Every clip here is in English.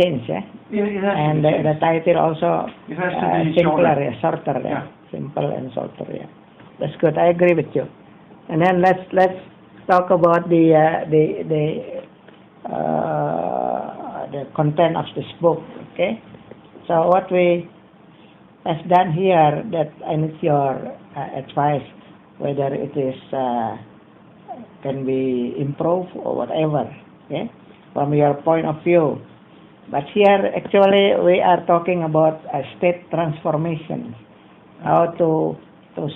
change, and the title also it has to be simpler, shorter, simple and shorter. That's good. I agree with you. And then let's talk about the content of this book. Okay. So what we have done here, that I need your advice, whether it is can be improved or whatever. Okay. From your point of view. But here, actually, we are talking about a state transformation, how to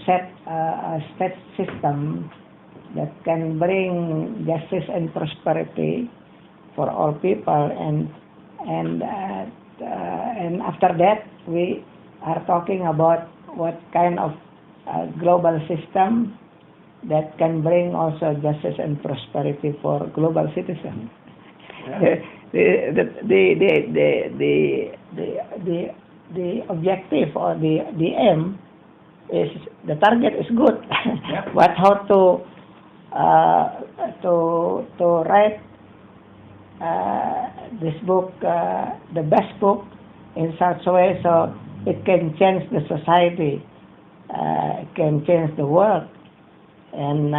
set a state system that can bring justice and prosperity for all people, and after that, we are talking about what kind of global system that can bring also justice and prosperity for global citizens. The objective or the aim is, the target is good, but how to write this book, the best book, in such a way so it can change the society, it can change the world, and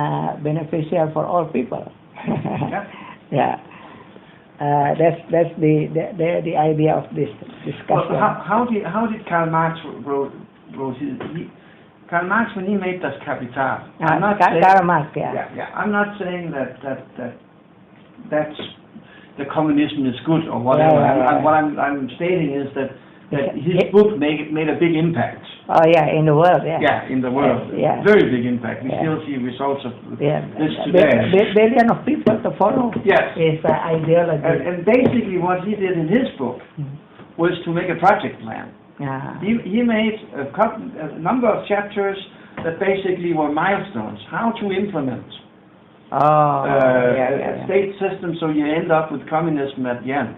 beneficial for all people. That's the idea of this discussion. Well, how did Karl Marx wrote his? Karl Marx, when he made Das Kapital, Karl Marx, I'm not saying that's the communism is good or whatever. What I'm stating is that his book made a big impact. Oh yeah, in the world, in the world, very big impact. We still see results of this today. Billion of people to follow. His ideology. And basically, what he did in his book was to make a project plan. He made a number of chapters that basically were milestones, how to implement a state system so you end up with communism at the end.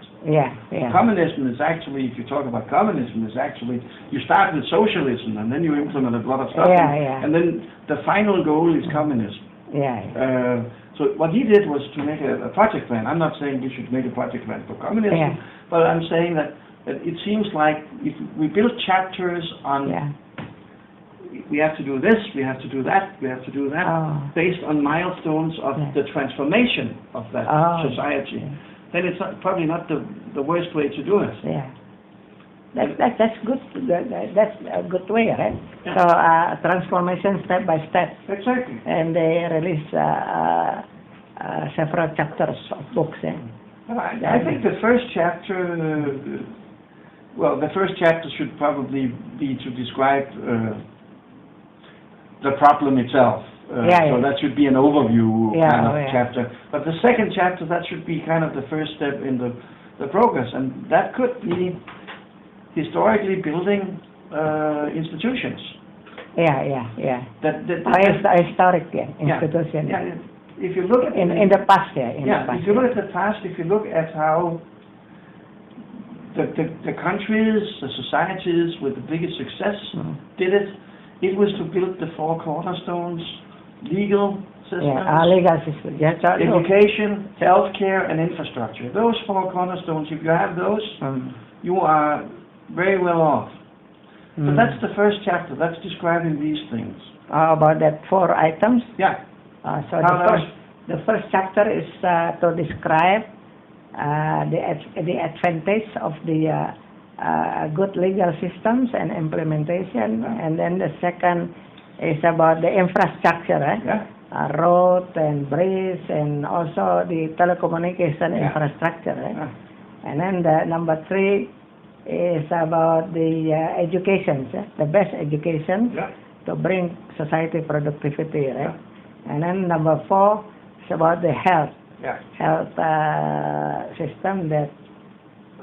Communism is actually, if you talk about communism, is actually, you start with socialism and then you implement a lot of stuff, and then the final goal is communism. So what he did was to make a project plan. I'm not saying we should make a project plan for communism, but I'm saying that it seems like if we build chapters on we have to do this, we have to do that, we have to do that, based on milestones of the transformation of that society, then it's probably not the worst way to do it. That's good. That's a good way, right? So transformation step by step. Exactly. And they release several chapters of books. I think the first chapter, the first chapter should probably be to describe the problem itself. So that should be an overview kind of chapter. But the second chapter, that should be kind of the first step in the progress. And that could be historically building institutions. Historic institution. If you look at in the past, if you look at the past, if you look at how the countries, the societies with the biggest success did it, it was to build the four cornerstones: legal systems, education, healthcare, and infrastructure. Those four cornerstones, if you have those, you are very well off. So that's the first chapter. That's describing these things. About that 4 items? So the first chapter is to describe the advantage of the good legal systems and implementation, and then the second is about the infrastructure, road and bridge, and also the telecommunication infrastructure. And then the number 3 is about the education, the best education to bring society productivity, And then number 4 is about the health system that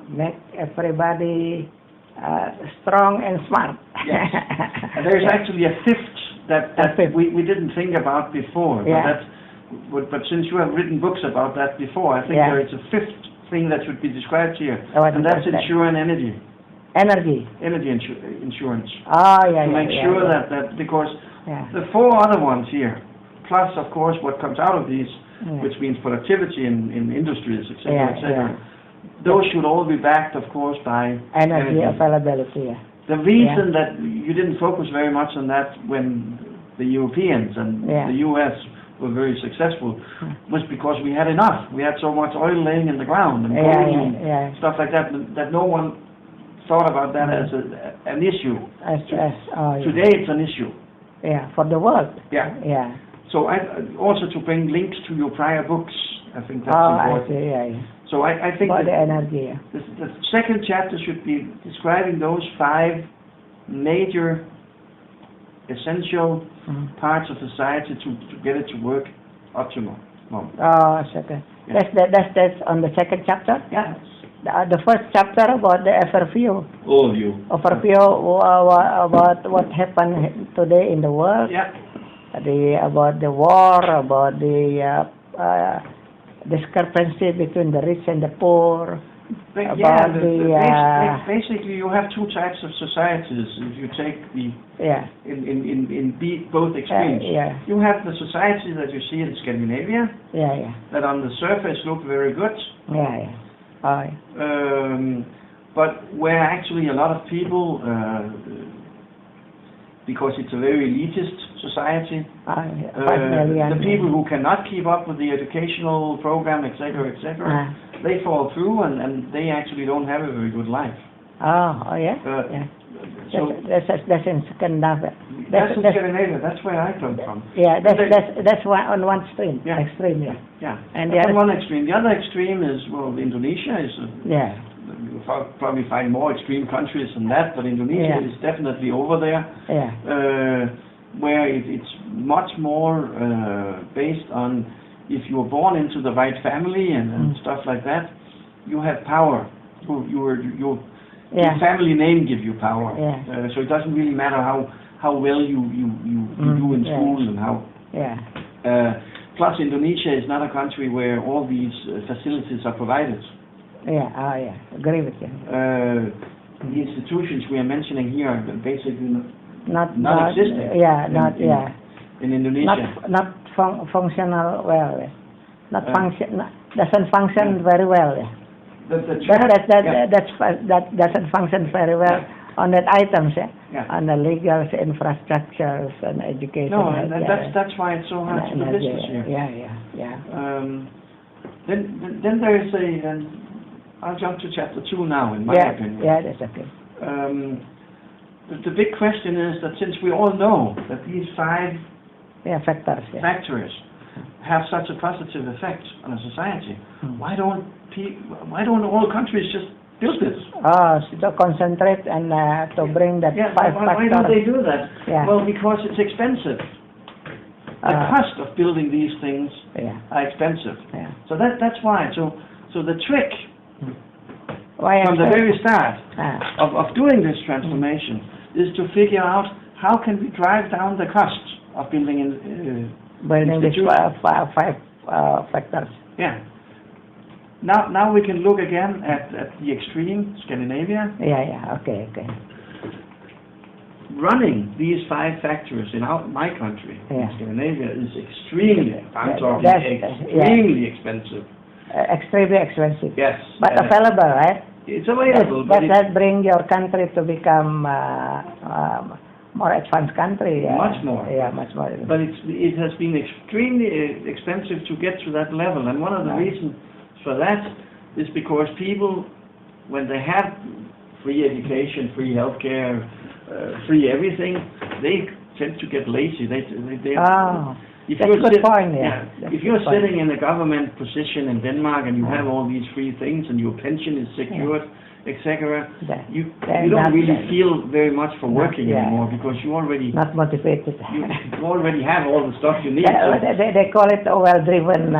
make everybody strong and smart. And there's actually a fifth that we didn't think about before. But since you have written books about that before, I think there is a fifth thing that should be described here, and that's insurance energy. Energy insurance. To make sure that because the 4 other ones here, plus of course what comes out of these, which means productivity in industries, etc., etc. those should all be backed, of course, by energy availability. The reason that you didn't focus very much on that when the Europeans and the U.S. were very successful was because we had enough. We had so much oil laying in the ground and coal and stuff like that that no one thought about that as an issue. Today it's an issue. Yeah, for the world. Yeah. Yeah. So also to bring links to your prior books, I think that's important. I see, So I think for the energy. The second chapter should be describing those 5 major essential parts of society to get it to work optimum. Second. Yeah. That's on the second chapter? Yeah. The first chapter about the overview. Overview about what happened today in the world. Yeah. About the war, about the discrepancy between the rich and the poor. Basically you have 2 types of societies if you take the in both extremes. You have the society that you see in Scandinavia that on the surface look very good. But where actually a lot of people because it's a very elitist society. The people who cannot keep up with the educational program, etc., they fall through and they actually don't have a very good life. So that's in Scandinavia. That's in Scandinavia. That's where I come from. Yeah, that's on one extreme. Extreme, And that's on one extreme. The other extreme is Indonesia is. You'll probably find more extreme countries than that, but Indonesia is definitely over there. Where it's much more based on if you were born into the right family and stuff like that, you have power. Your family name gives you power. So it doesn't really matter how well you do in school and how. Plus, Indonesia is not a country where all these facilities are provided. Agree with you. The institutions we are mentioning here are basically not existing. In Indonesia. Not functional well. Doesn't function very well. That doesn't function very well on that items. On the legal infrastructures and education. No, that's why it's so hard to do business here. Then there is I'll jump to chapter 2 now, in my opinion. That's okay. The big question is that since we all know that these 5 factors have such a positive effect on a society, why don't all countries just build this? To concentrate and to bring that 5 factors. Why don't they do that? Well, because it's expensive. The cost of building these things are expensive. So that's why. So the trick from the very start of doing this transformation is to figure out how can we drive down the cost of building these 5 factors. Now we can look again at the extreme, Scandinavia. Okay. Running these 5 factors in my country, in Scandinavia, is extremely expensive. Extremely expensive. Yes. But available, right? It's available. That bring your country to become more advanced country. Much more. Much more. But it has been extremely expensive to get to that level, and one of the reasons for that is because people, when they have free education, free healthcare, free everything, they tend to get lazy. If you're sitting in a government position in Denmark and you have all these free things and your pension is secured, etc., you don't really feel very much for working anymore because you already not motivated. You already have all the stuff you need. They call it a well-driven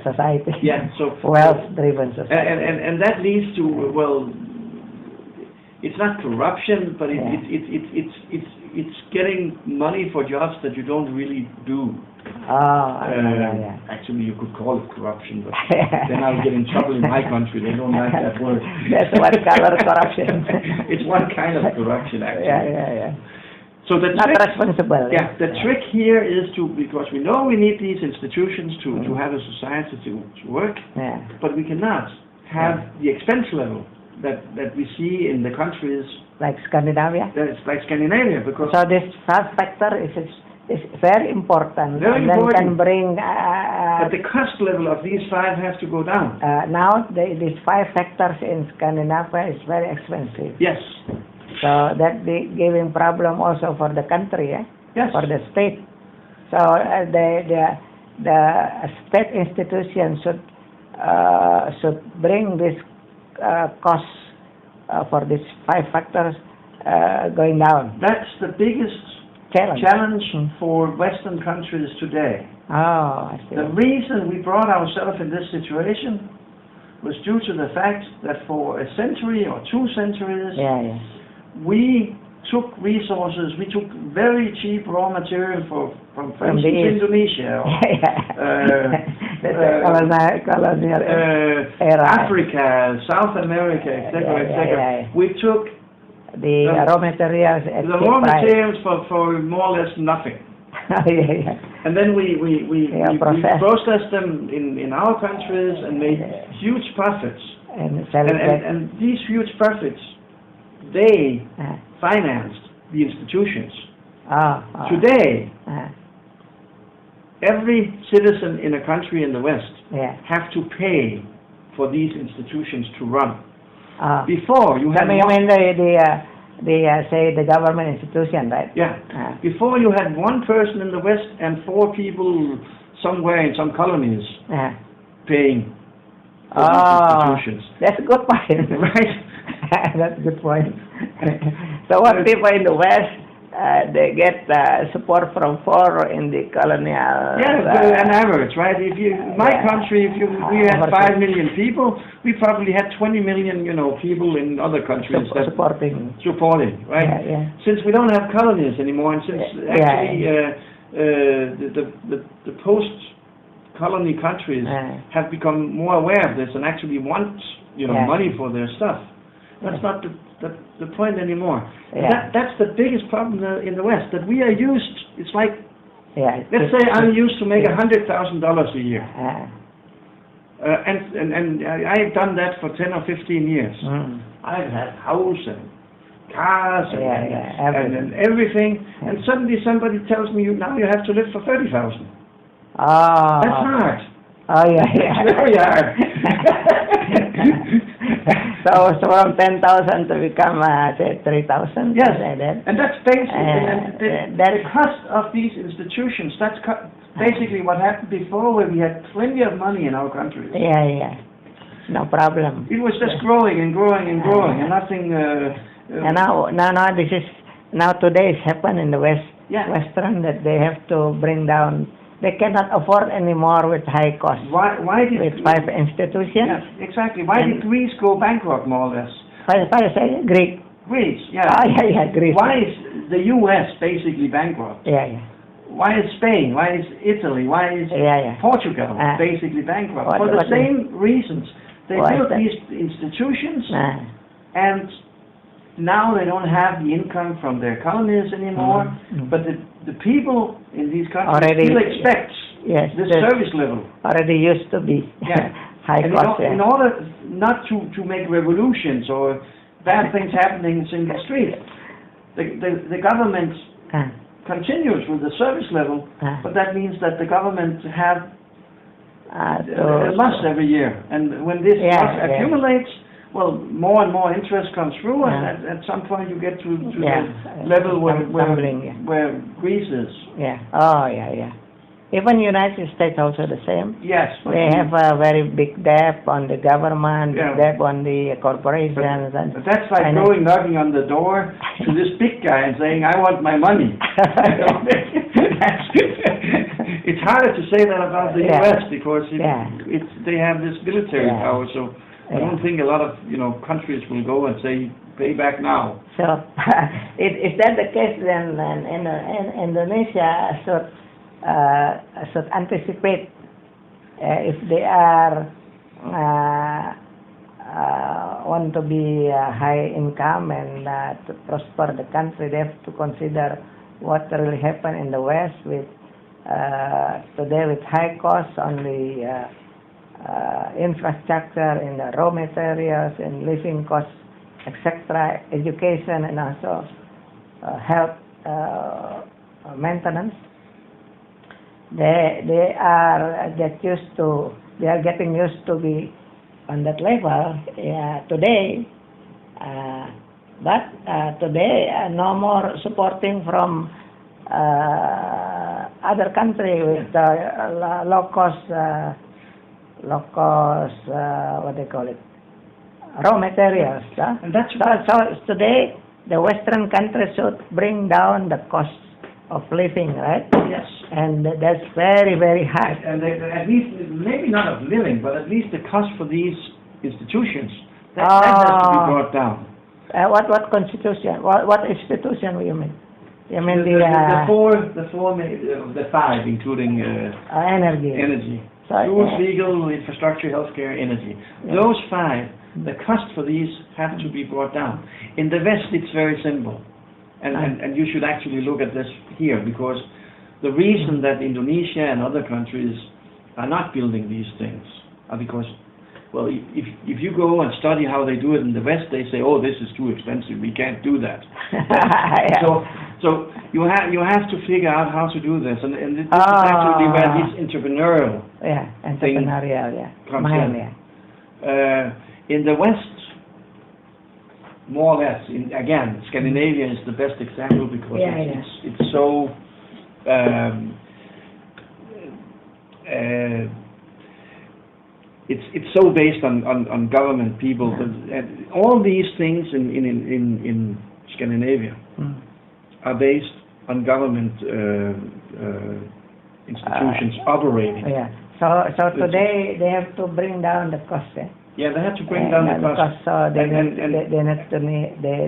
society. So wealth-driven society. And that leads to it's not corruption, but it's getting money for jobs that you don't really do. Actually, you could call it corruption, but then I'll get in trouble in my country. They don't like that word. That's one color corruption. It's one kind of corruption, actually. So the not responsible. The trick here is because we know we need these institutions to have a society to work, but we cannot have the expense level that we see in the countries like Scandinavia. Like Scandinavia, because so this first factor is very important. Very and important. Then can bring. But the cost level of these 5 has to go down. Now these 5 factors in Scandinavia is very expensive. Yes. So that giving problem also for the country, Yes. For the state. So the state institution should bring this cost for these 5 factors going down. That's the biggest challenge for Western countries today. Oh, I see. The reason we brought ourselves in this situation was due to the fact that for a century or 2 centuries, we took resources, we took very cheap raw material from for instance, Indonesia, colonial era. Africa, South America, etc. We took the raw materials at the raw materials for more or less nothing. And then we processed them in our countries and made huge profits. And these huge profits, they financed the institutions. Today, every citizen in a country in the West have to pay for these institutions to run. Before you had say the government institution, right? Yeah. Before you had 1 person in the West and 4 people somewhere in some colonies paying for these institutions. That's a good point. Right? That's a good point. So what people in the West, they get support from 4 in the colonial. An average, right? If you, my country, we had 5 million people, we probably had 20 million, people in other countries supporting, right? Since we don't have colonies anymore, and since actually the post-colony countries have become more aware of this and actually want, money for their stuff. That's not the point anymore. That's the biggest problem in the West, that we are used, it's like, let's say I'm used to make $100,000 a year. And I've done that for 10 or 15 years. I've had house and cars and everything, and suddenly somebody tells me, now you have to live for 30,000. That's hard. It's very hard. So from 10,000 to become say 3,000. Yes, and that's basically the cost of these institutions. That's basically what happened before, where we had plenty of money in our countries. No problem. It was just growing and growing and growing, and nothing. And now today it's happened in the Western that they have to bring down. They cannot afford anymore with high costs. Why did with 5 institutions? Yes, exactly. Why did Greece go bankrupt, more or less? Greece. Greece, Greece. Why is the U.S. basically bankrupt? Why is Spain? Why is Italy? Why is Portugal basically bankrupt? For the same reasons. They built these institutions, and now they don't have the income from their colonies anymore. But the people in these countries still expect this service level. Already used to be high cost. In order not to make revolutions or bad things happening in the street, the government continues with the service level, but that means that the government have a loss every year. And when this loss accumulates, well, more and more interest comes through, and at some point you get to the level where Greece is. Even United States also the same. Yes. They have a very big debt on the government, debt on the corporations. But that's like knocking on the door to this big guy and saying, I want my money. It's harder to say that about the U.S. because they have this military power, so I don't think a lot of countries will go and say, pay back now. So, is that the case then? In Indonesia should anticipate if they are want to be high income and to prosper the country, they have to consider what really happened in the West with today with high costs on the infrastructure, in the raw materials, in living costs, etc., education, and also health maintenance. They are getting used to be on that level today, but today no more supporting from other country with low cost what they call it, raw materials. And that's so today the Western countries should bring down the cost of living, right? Yes. And that's very, very high. And at least, maybe not of living, but at least the cost for these institutions, that has to be brought down. What constitution? What institution do you mean? You mean the five, including energy. Energy. So, Rules, legal, infrastructure, healthcare, energy. Yeah. Those five, the cost for these have to be brought down. In the West, it's very simple. And you should actually look at this here, because the reason that Indonesia and other countries are not building these things are because, well, if you go and study how they do it in the West, they say, oh, this is too expensive, we can't do that. Yeah. So you have to figure out how to do this, and this is actually where this entrepreneurial thing comes in. In the West, more or less, again, Scandinavia is the best example because it's so it's so based on government people. And all these things in Scandinavia are based on government institutions operating. So today they have to bring down the cost. Yeah, they have to bring down the cost. So they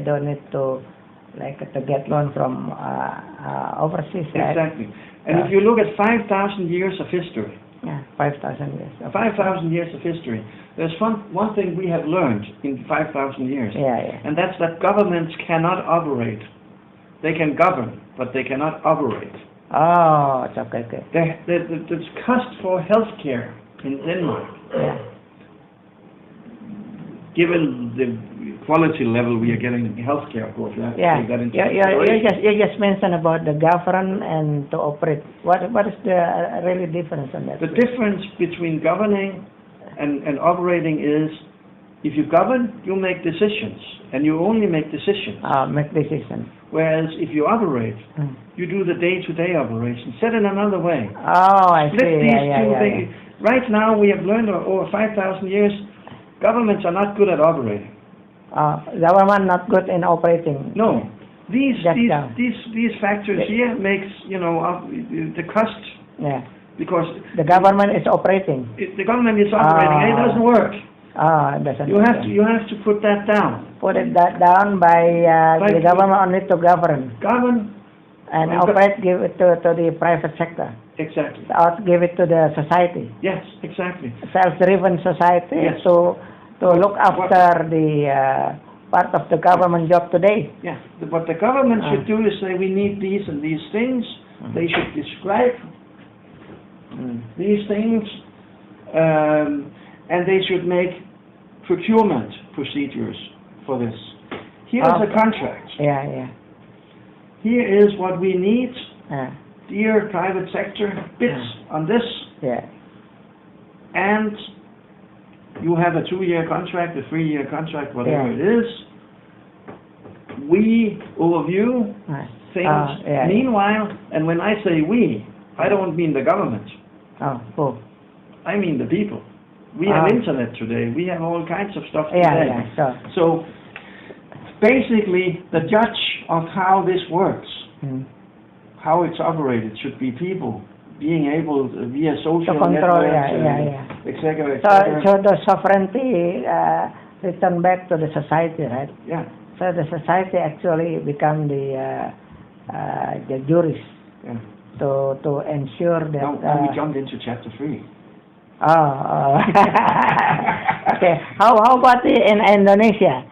don't need to to get loan from overseas. Exactly. And if you look at 5,000 years of history. Yeah, 5,000 years. 5,000 years of history. There's one thing we have learned in 5,000 years. And that's that governments cannot operate. They can govern, but they cannot operate. Oh, it's okay. The cost for healthcare in Denmark. Given the quality level we are getting in healthcare, of course, you have to take that into consideration. You just mentioned about the govern and to operate. What is the really difference on that? The difference between governing and operating is, if you govern, you make decisions, and you only make decisions. Make decisions. Whereas if you operate, you do the day-to-day operation. Said in another way. Oh, I see. These two things. Right now, we have learned over 5,000 years. Governments are not good at operating. Government not good in operating. No, these factors here makes the cost. Yeah. Because the government is operating. The government is operating. It doesn't work. It doesn't. You have to put that down. Put that down by the government only to govern. Govern. And operate, give it to the private sector. Exactly. Or give it to the society. Yes, exactly. Self-driven society to look after the part of the government job today. Yeah. What the government should do is say, we need these and these things. They should describe these things, and they should make procurement procedures for this. Here's a contract. Here is what we need. Dear private sector, bids on this. And you have a 2-year contract, a 3-year contract, whatever it is. We overview things. Meanwhile, and when I say we, I don't mean the government. I mean the people. We have internet today. We have all kinds of stuff today. So basically, the judge of how this works, how it's operated, should be people being able via social networks, etc. So the sovereignty return back to the society, right? Yeah. So the society actually become the jurist to ensure that. Now we jumped into chapter 3. Okay. How about in Indonesia?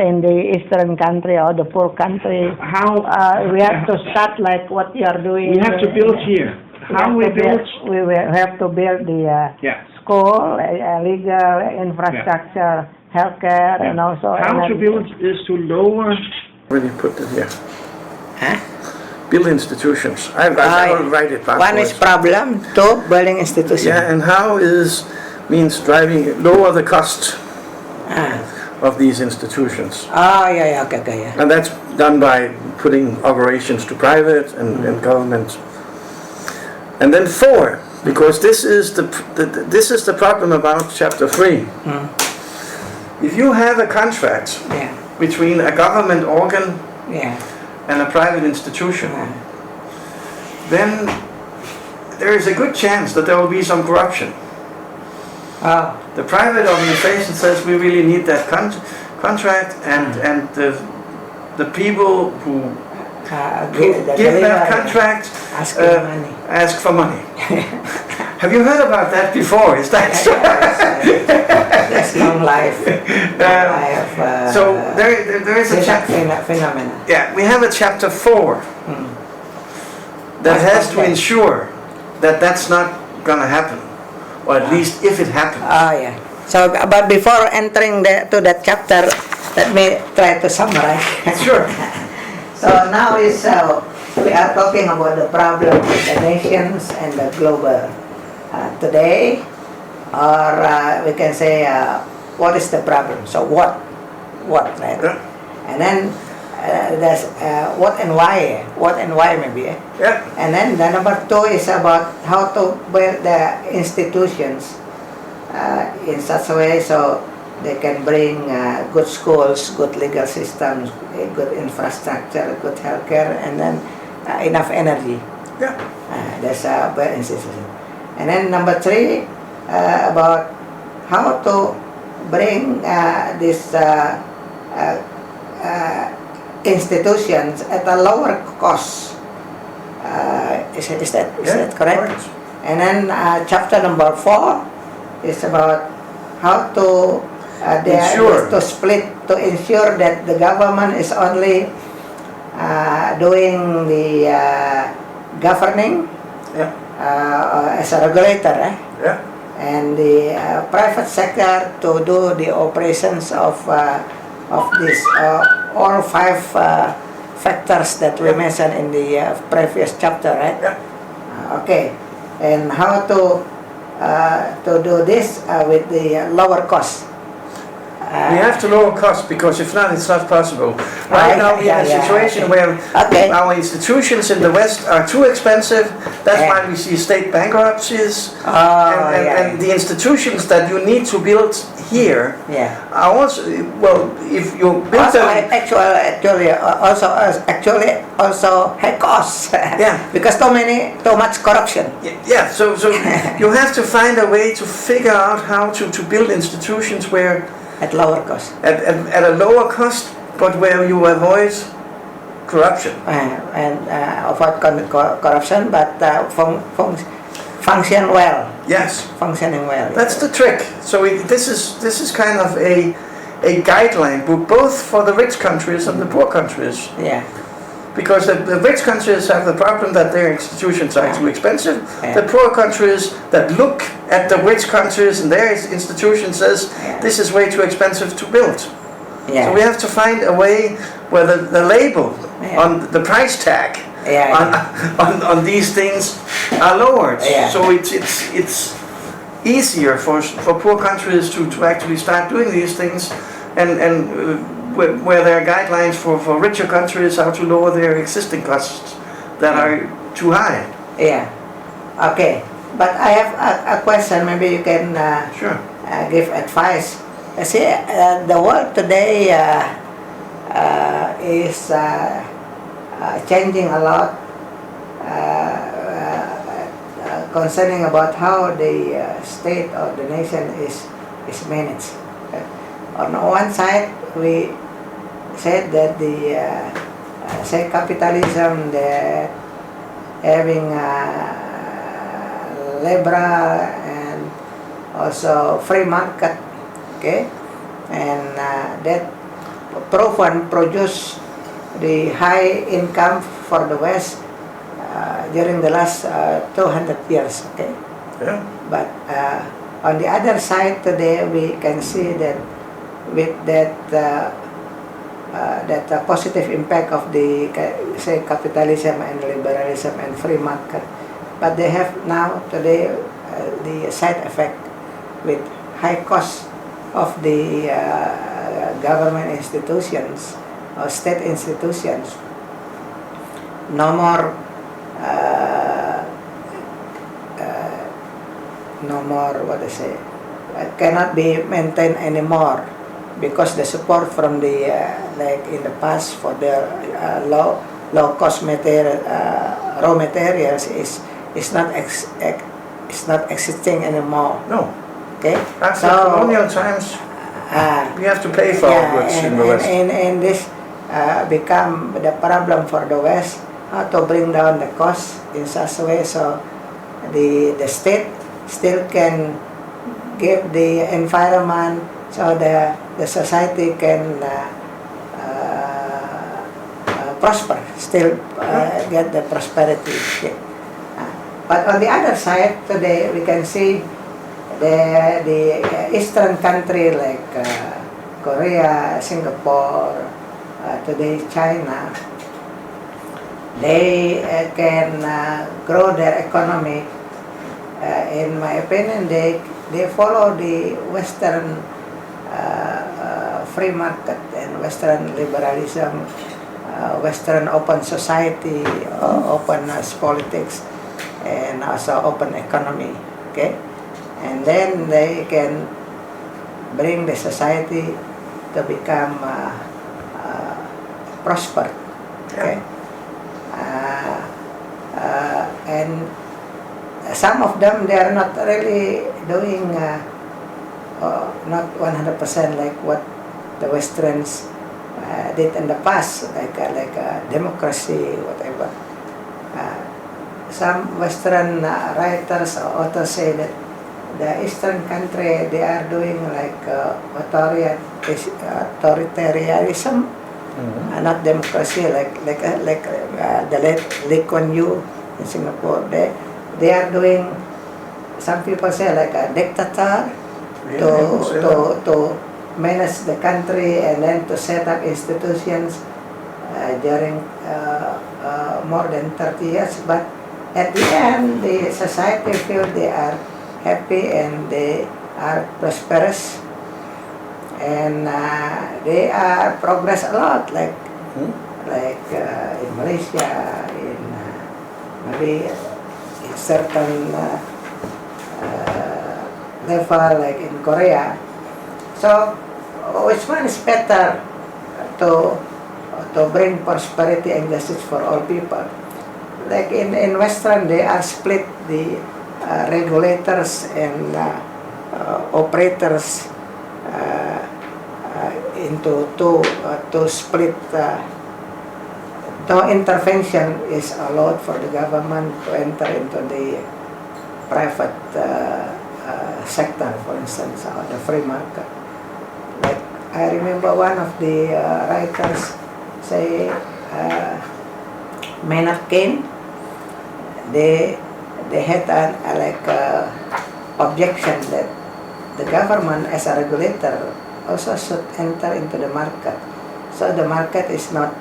In the eastern country or the poor country, we have to start like what you are doing. We have to build here. how we build... We will have to build the school, legal infrastructure, healthcare, and also... How to build is to lower... Where do you put it here? Huh? Build institutions. I will write it backwards. One is problem, two, building institutions. Yeah, and how means lower the cost of these institutions. Okay, yeah. And that's done by putting operations to private and government. And then 4, because this is the problem about chapter 3. If you have a contract between a government organ and a private institution, then there is a good chance that there will be some corruption. The private organization says we really need that contract, and the people who give that contract ask for money. Have you heard about that before? Is that so? That's long life. So there is a chapter. Phenomenon. Yeah, we have a chapter 4 that has to ensure that that's not going to happen, or at least if it happens. So, but before entering to that chapter, let me try to summarize. Sure. So now we are talking about the problem of the nations and the global today, or we can say what is the problem. So what, right? And then there's what and why maybe. And then the number 2 is about how to build the institutions in such a way so they can bring good schools, good legal systems, good infrastructure, good healthcare, and then enough energy. That's a bad institution. And then number 3 about how to bring these institutions at a lower cost. Is that correct? And then chapter number 4 is about how to ensure that the government is only doing the governing as a regulator, and the private sector to do the operations of this all 5 factors that we mentioned in the previous chapter, right? Okay, and how to do this with the lower cost. We have to lower costs, because if not, it's not possible. Right now we have a situation where our institutions in the West are too expensive. That's why we see state bankruptcies. And the institutions that you need to build here are also, well, if you build them... Actually also high costs. Because too much corruption. So you have to find a way to figure out how to build institutions where... At lower cost. At a lower cost, but where you avoid corruption. And avoid corruption, but function well. Yes. Functioning well. That's the trick. So this is kind of a guideline book, both for the rich countries and the poor countries. Because the rich countries have the problem that their institutions are too expensive. The poor countries that look at the rich countries and their institutions says this is way too expensive to build. So we have to find a way where the label on the price tag on these things are lowered. So it's easier for poor countries to actually start doing these things, and where there are guidelines for richer countries how to lower their existing costs that are too high. Okay, but I have a question. Maybe you can give advice. See, the world today is changing a lot concerning about how the state or the nation is managed. On one side, we said that the say capitalism, the having liberal and also free market, and that proven produce the high income for the West, during the last 200 years, okay? Yeah. But on the other side today, we can see that with that positive impact of the, say, capitalism and liberalism and free market, but they have now today the side effect with high cost of the government institutions or state institutions. No more what I say, cannot be maintained anymore, because the support from the like in the past for the low cost material, raw materials is not existing anymore. No. Okay. After colonial times, we have to pay for our goods in the West. And this become the problem for the West, how to bring down the cost in such a way so the state still can give the environment so the society can prosper, still get the prosperity. Okay. But on the other side today we can see the eastern country like Korea, Singapore, today China, they can grow their economy. In my opinion, they follow the Western free market and Western liberalism, Western open society, open politics, and also open economy. Okay, and then they can bring the society to become prosper. Okay, and some of them, they are not really doing not 100% like what the Westerns did in the past, like democracy, whatever. Some Western writers or authors say that the Eastern country, they are doing like authoritarianism, not democracy, like the late Lee Kuan Yew in Singapore. They are doing, some people say, like a dictator, to manage the country and then to set up institutions during more than 30 years. But at the end, the society feel they are happy and they are prosperous, and they are progress a lot, like in Malaysia, in maybe in certain level, like in Korea. So, which one is better to bring prosperity and justice for all people? Like in Western, they are split the regulators and operators into two split. No intervention is allowed for the government to enter into the private sector, for instance, or the free market. Like I remember one of the writers say, Maynard Keynes, they had an objection that the government as a regulator also should enter into the market. So the market is not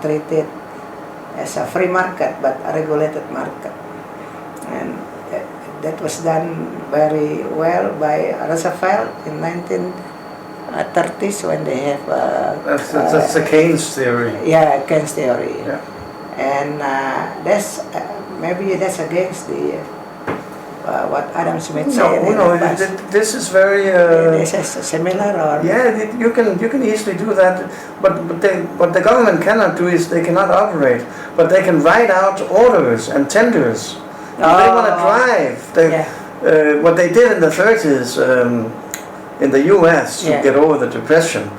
treated as a free market but a regulated market. And that was done very well by Roosevelt in 1930s when they have... that's the Keynes theory. Yeah, Keynes theory. Yeah. And that's maybe that's against the what Adam Smith said. No, this is very. This is similar, or yeah, you can easily do that, but what the government cannot do is they cannot operate, but they can write out orders and tenders. If they want to drive, what they did in the 30s in the U.S. to get over the depression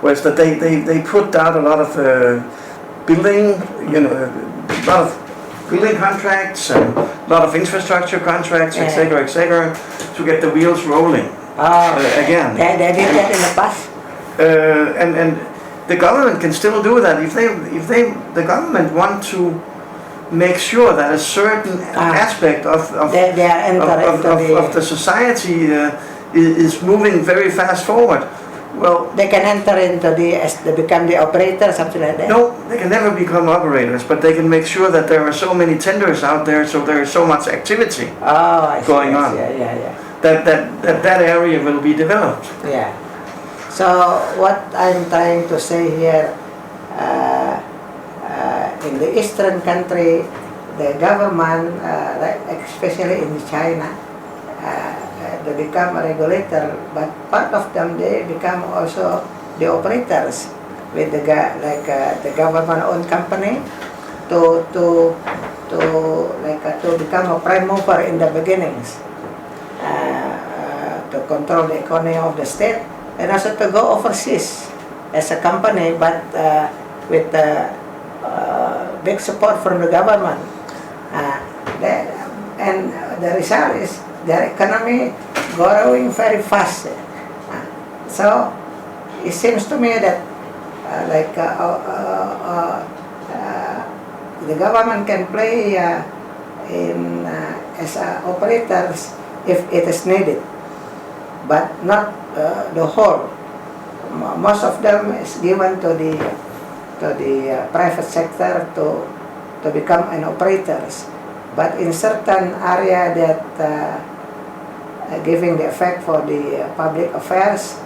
was that they put out a lot of building, a lot of building contracts and a lot of infrastructure contracts, etc., to get the wheels rolling again. They did that in the past. And the government can still do that if the government want to make sure that a certain aspect of the society is moving very fast forward. Well, they can enter into they become the operator, something like that. No, they can never become operators, but they can make sure that there are so many tenders out there, so there is so much activity going on. That area will be developed. Yeah. So what I'm trying to say here, in the Eastern country, the government, especially in China, they become a regulator, but part of them they become also the operators with the government-owned company to become a prime mover in the beginnings, to control the economy of the state, and also to go overseas as a company, but with big support from the government. And the result is their economy growing very fast. So it seems to me that the government can play as operators if it is needed, but not the whole. Most of them is given to the private sector to become an operators. But in certain area that giving the effect for the public affairs,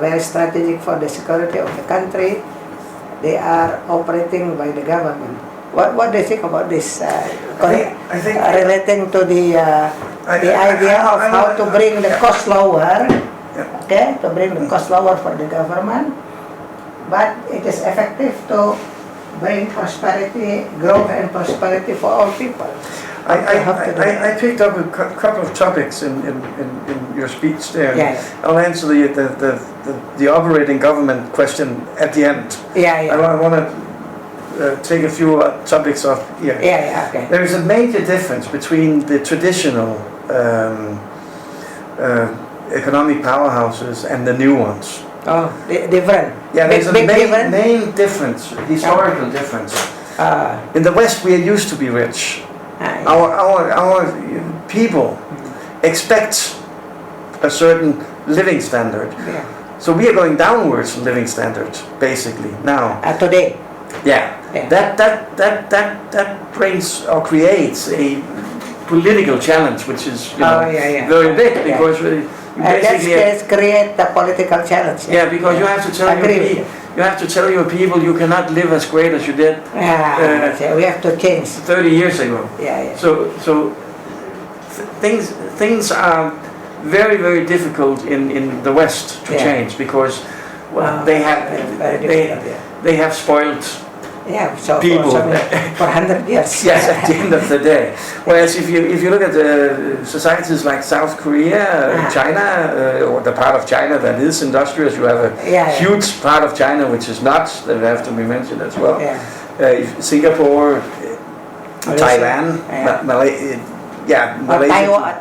very strategic for the security of the country, they are operating by the government. What do you think about this? I think relating to the idea of how to bring the cost lower, okay, to bring the cost lower for the government, but it is effective to bring prosperity, growth and prosperity for all people. I picked up a couple of topics in your speech there. Yeah. I'll answer the operating government question at the end. Yeah. I want to take a few topics off here. Yeah, okay. There is a major difference between the traditional economic powerhouses and the new ones. Oh, different. Yeah, there's a main difference, historical difference. In the West, we are used to be rich. Our people expect a certain living standard. Yeah. So we are going downwards in living standards, basically now. Today. Yeah. That brings or creates a political challenge, which is very big because you basically let's create the political challenge. Yeah, because you have to tell your people you cannot live as great as you did. We have to change 30 years ago. Yeah. So things are very, very difficult in the West to change because they have spoiled people for 100 years. Yes, at the end of the day. Whereas if you look at societies like South Korea, China, or the part of China that is industrious, you have a huge part of China which is not, that have to be mentioned as well. Singapore, Taiwan, Malaysia.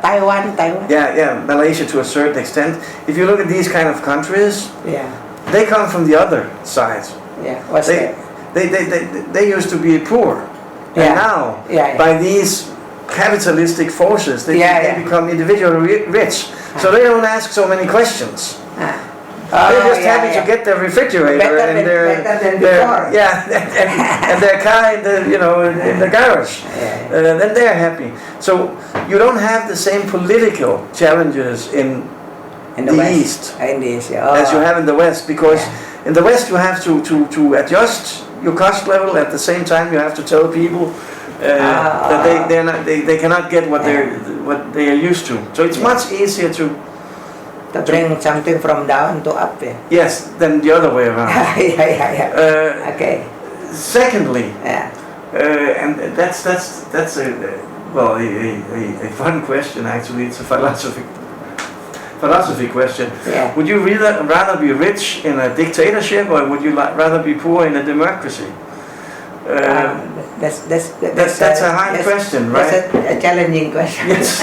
Taiwan. Yeah, Malaysia to a certain extent. If you look at these kind of countries, they come from the other side. They used to be poor, and now by these capitalistic forces they become individually rich. So they don't ask so many questions. They're just happy to get their refrigerator and their car in the garage. Then they're happy. So you don't have the same political challenges in the East as you have in the West, because in the West you have to adjust your cost level. At the same time, you have to tell people that they cannot get what they are used to. So it's much easier to bring something from down to up. Yes, than the other way around. Okay. Secondly, and that's a fun question actually. It's a philosophy question. Would you rather be rich in a dictatorship, or would you rather be poor in a democracy? That's a hard question, right? That's a challenging question. Yes.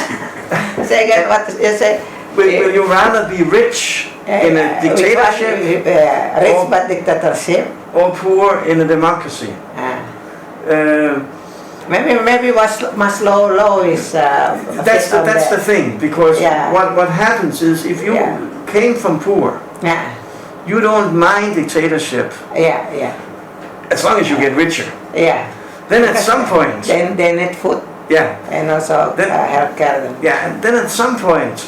Say again, what you say? Will you rather be rich in a dictatorship, rich but dictatorship, or poor in a democracy? Maybe Maslow law is. That's the thing, because what happens is if you came from poor, you don't mind dictatorship. As long as you get richer. Then at some point. Then they need food. And also healthcare. And then at some point,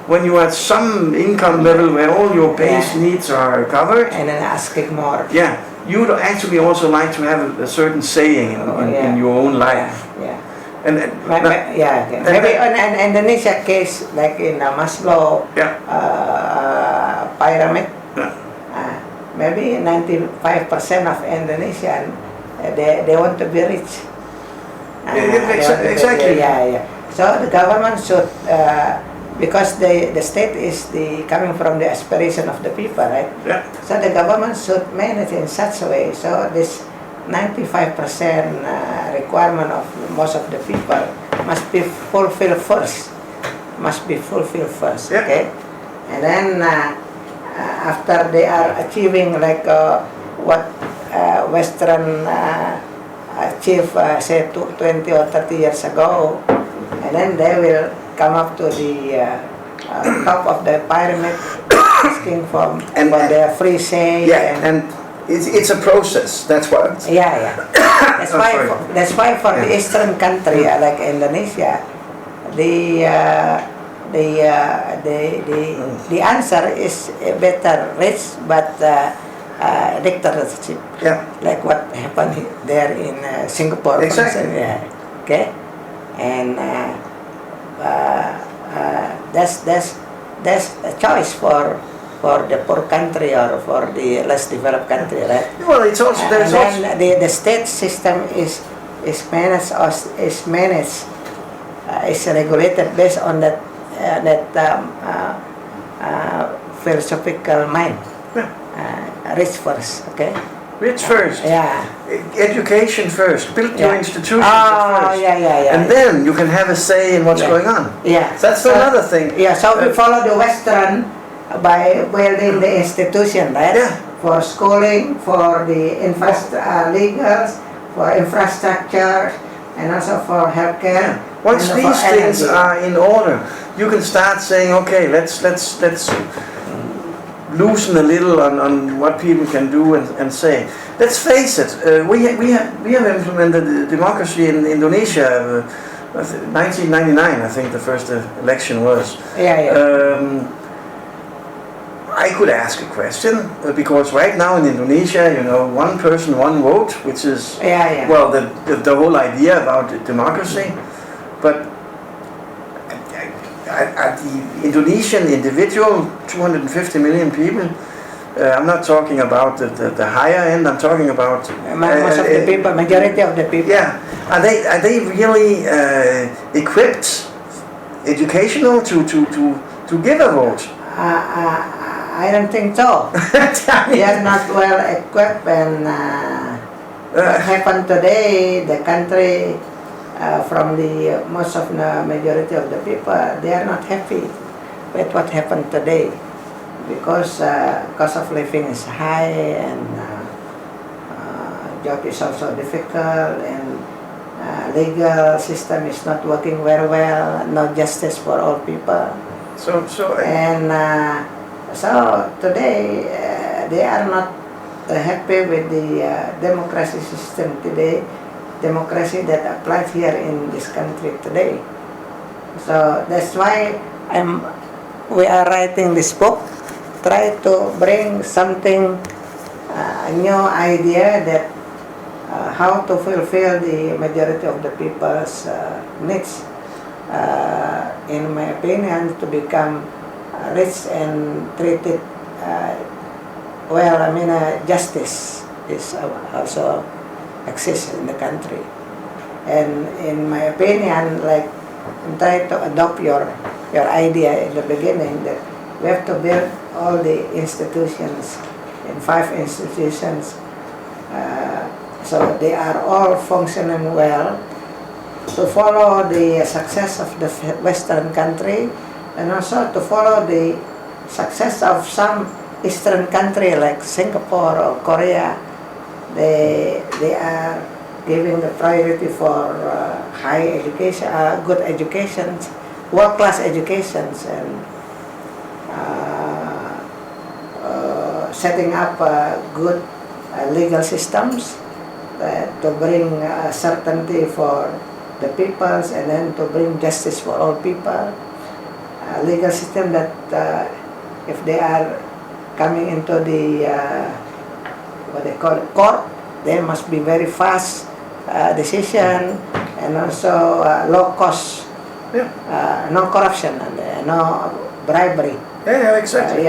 when you are at some income level where all your base needs are covered, and then asking more. You would actually also like to have a certain saying in your own life. And maybe in Indonesia case, like in Maslow pyramid, maybe 95% of Indonesian they want to be rich. Exactly. So the government should, because the state is coming from the aspiration of the people, right? So the government should manage in such a way so this 95% requirement of most of the people must be fulfilled first. Okay? And then after they are achieving like what Western achieved say 20 or 30 years ago, and then they will come up to the top of the pyramid asking for their free say. And it's a process. That's what. That's why for the Eastern country like Indonesia, the answer is better rich but dictatorship. Like what happened there in Singapore. Exactly. Okay. And that's a choice for the poor country or for the less developed country, right? Well, it's also the state system is regulated based on that philosophical mind. Rich first, okay? Rich first. Education first. Build your institutions first. And then you can have a say in what's going on. That's another thing. So we follow the Western by building the institution, right? For schooling, for the legals, for infrastructure, and also for healthcare. Once these things are in order, you can start saying, okay, let's loosen a little on what people can do and say. Let's face it, we have implemented democracy in Indonesia. 1999, I think the first election was. I could ask a question because right now in Indonesia, one person, one vote, which is well the whole idea about democracy, but. At the Indonesian individual, 250 million people, I'm not talking about the higher end, I'm talking about... most of the people, majority of the people. Are they really equipped, educational, to give a vote? I don't think so. They are not well equipped, and what happened today, the country... from the most of the majority of the people, they are not happy with what happened today because cost of living is high and job is also difficult and legal system is not working very well, no justice for all people. So today they are not happy with the democracy system today. Democracy that applies here in this country today. So that's why we are writing this book, try to bring something, a new idea that how to fulfill the majority of the people's needs. In my opinion, to become rich and treated well. Justice is also exists in the country, and in my opinion, like try to adopt your idea in the beginning that we have to build all the institutions in 5 institutions, so they are all functioning well to follow the success of the Western country and also to follow the success of some Eastern country like Singapore or Korea. They are giving the priority for high education, good educations, world-class educations, and setting up good legal systems to bring certainty for the peoples, and then to bring justice for all people. A legal system that if they are coming into the what they call it, court, there must be very fast decision, and also low cost, no corruption, and no bribery. Yeah, exactly.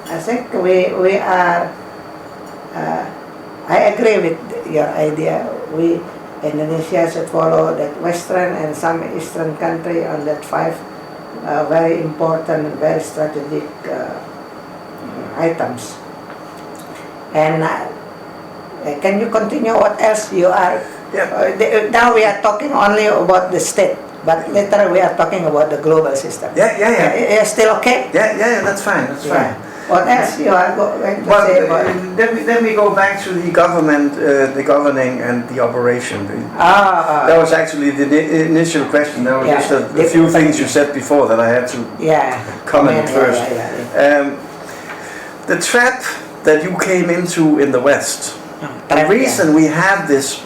I think we are. I agree with your idea. We Indonesia should follow that Western and some Eastern country on that 5 very important and very strategic items. And can you continue? What else you are? Now we are talking only about the state, but later we are talking about the global system. Yeah. Still okay? Yeah, that's fine. That's fine. What else you are going to say about it? Then we go back to the government, the governing and the operation. That was actually the initial question. There was just a few things you said before that I had to comment first. The trap that you came into in the West, the reason we have this,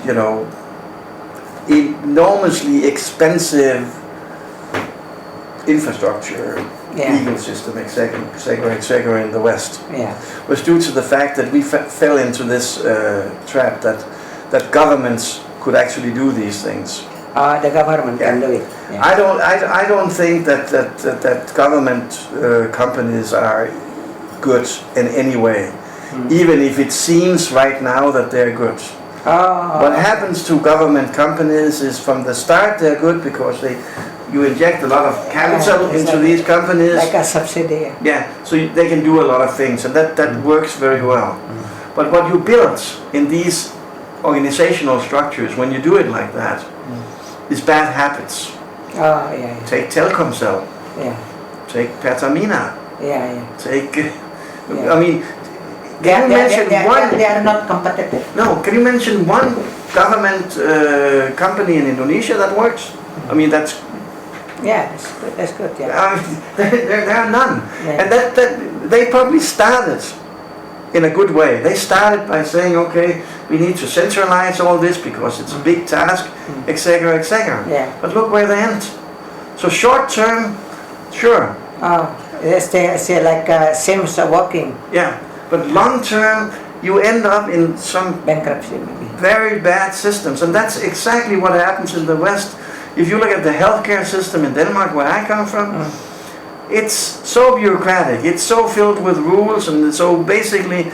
enormously expensive infrastructure, legal system, etc. in the West, was due to the fact that we fell into this trap that governments could actually do these things. The government can do it. I don't think that government companies are good in any way, even if it seems right now that they're good. What happens to government companies is from the start they're good because you inject a lot of capital into these companies. Like a subsidy. So they can do a lot of things, and that works very well. But what you build in these organizational structures, when you do it like that, is bad habits. Take Telkomsel. Take Pertamina. Take. I mean, can you mention one? They are not competitive. No, can you mention one government company in Indonesia that works? I mean, that's good. There are none, and that they probably started in a good way. They started by saying, okay, we need to centralize all this because it's a big task, etc. But look where they end. So short term, sure. They like Sims working. But long term, you end up in some bankruptcy, maybe. Very bad systems, and that's exactly what happens in the West. If you look at the healthcare system in Denmark, where I come from, it's so bureaucratic, it's so filled with rules, and so basically,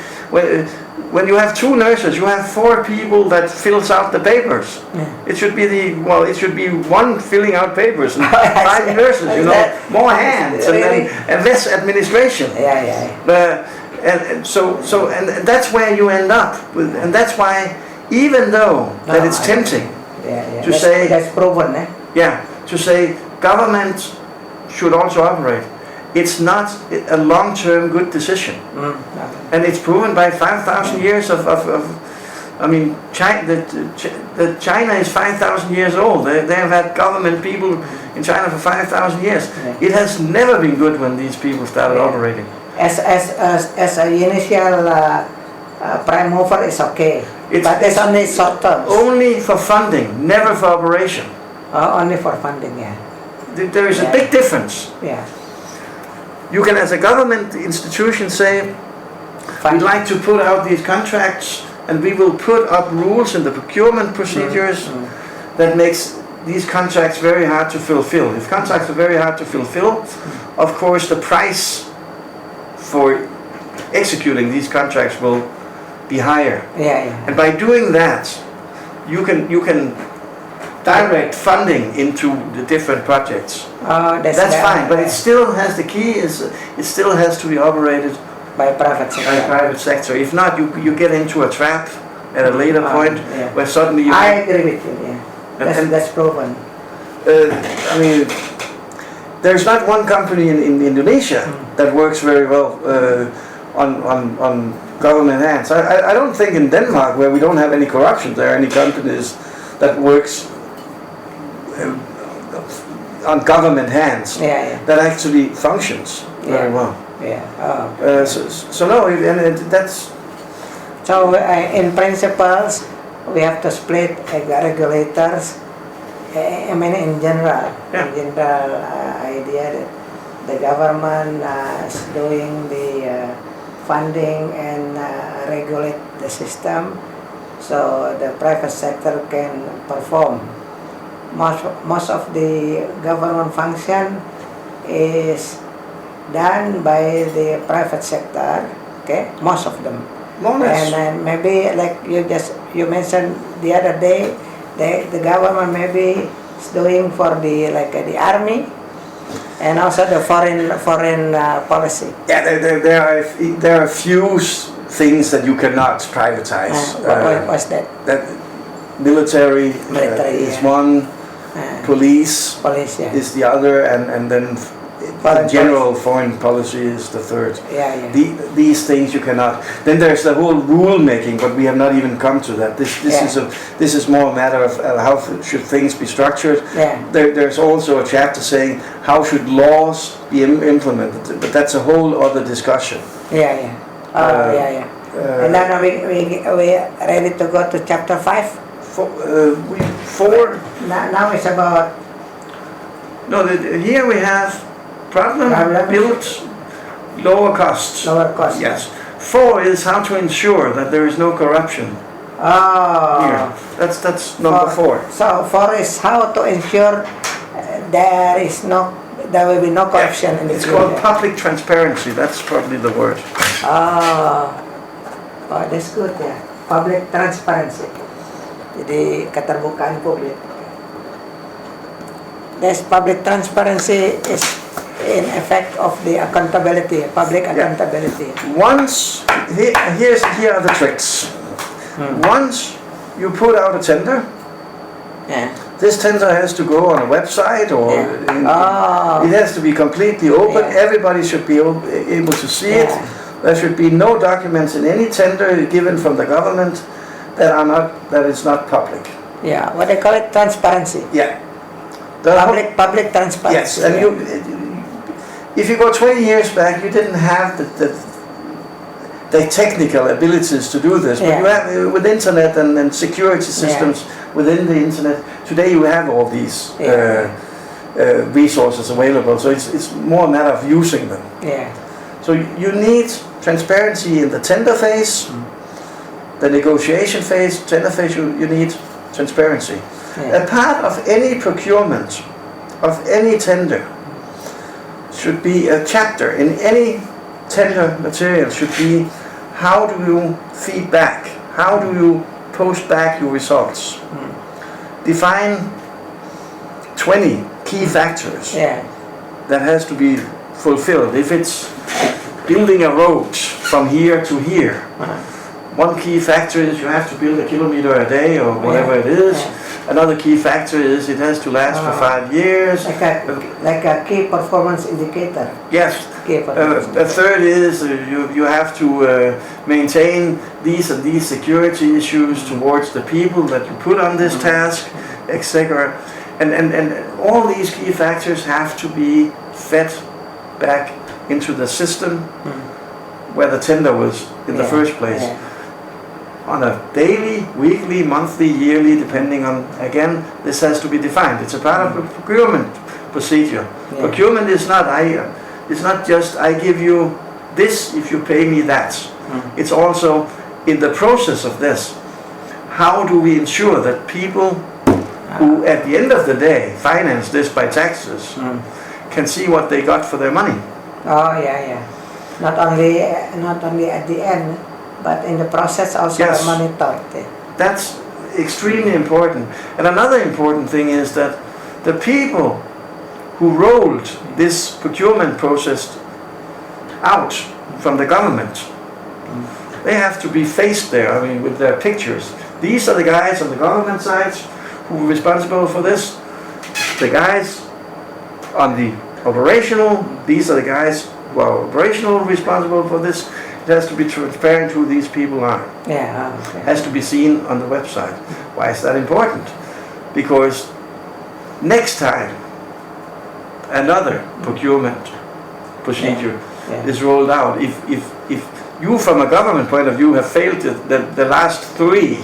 when you have 2 nurses, you have 4 people that fills out the papers. It should be it should be 1 filling out papers and 5 nurses, more hands and less administration. And so that's where you end up with, and that's why, even though that it's tempting to say that's proven, to say government should also operate, it's not a long-term good decision, and it's proven by 5,000 years of I mean, China is 5,000 years old. They have had government people in China for 5,000 years. It has never been good when these people started operating. As an initial prime mover is okay, but it's only short term. Only for funding, never for operation. Only for funding, There is a big difference. You can, as a government institution, say, we'd like to put out these contracts, and we will put up rules in the procurement procedures that makes these contracts very hard to fulfill. If contracts are very hard to fulfill, of course the price for executing these contracts will be higher. And by doing that, you can direct funding into the different projects. That's fine, but it still has, the key is it still has to be operated by private sector. If not, you get into a trap at a later point where suddenly you... I agree with you, that's proven. I mean, there's not one company in Indonesia that works very well on government hands. I don't think in Denmark, where we don't have any corruption, there are any companies that works on government hands that actually functions very well. So no, and that's... So in principles, we have to split regulators. I mean, in general, idea that the government is doing the funding and regulate the system, so the private sector can perform. Most of the government function is done by the private sector. Okay, most of them. And then maybe like you mentioned the other day, the government maybe is doing for the army and also the foreign policy. Yeah, there are few things that you cannot privatize. What's that? That military is one, police is the other, and then general foreign policy is the third. These things you cannot. Then there's the whole rule making, but we have not even come to that. This is more a matter of how should things be structured. There's also a chapter saying how should laws be implemented, but that's a whole other discussion. And then we ready to go to chapter 5. 4. Now it's about. No, here we have. Problem built lower costs. Yes. 4 is how to ensure that there is no corruption. Here. That's number 4. So 4 is how to ensure there will be no corruption in the It's called public transparency. That's probably the word. That's good. Public transparency. Jadi keterbukaan publik. This public transparency is in effect of the accountability, public accountability. Here are the tricks. Once you put out a tender, this tender has to go on a website or it has to be completely open. Everybody should be able to see it. There should be no documents in any tender given from the government that is not public. What they call it, transparency. Public transparency. Yes, and if you go 20 years back, you didn't have the technical abilities to do this, but you have with internet and security systems within the internet. Today you have all these resources available, so it's more a matter of using them. So you need transparency in the tender phase, the negotiation phase, tender phase. You need transparency. A part of any procurement, of any tender, should be a chapter in any tender material should be how do you feed back, how do you post back your results. Define 20 key factors that has to be fulfilled. If it's building a road from here to here, one key factor is you have to build a kilometer a day or whatever it is. Another key factor is it has to last for 5 years. Like a key performance indicator. Yes. A third is you have to maintain these and these security issues towards the people that you put on this task, etc. And all these key factors have to be fed back into the system where the tender was in the first place. On a daily, weekly, monthly, yearly, depending on, again, this has to be defined. It's a part of the procurement procedure. Procurement is not just I give you this if you pay me that. It's also in the process of this, how do we ensure that people who at the end of the day finance this by taxes can see what they got for their money. Not only at the end, but in the process also monitored. That's extremely important. And another important thing is that the people who rolled this procurement process out from the government, they have to be faced there, with their pictures. These are the guys on the government side who are responsible for this. The guys on the operational, these are the guys who are operational responsible for this. It has to be transparent who these people are. Yeah. Okay. Has to be seen on the website. Why is that important? Because next time another procurement procedure is rolled out, if you from a government point of view have failed the last 3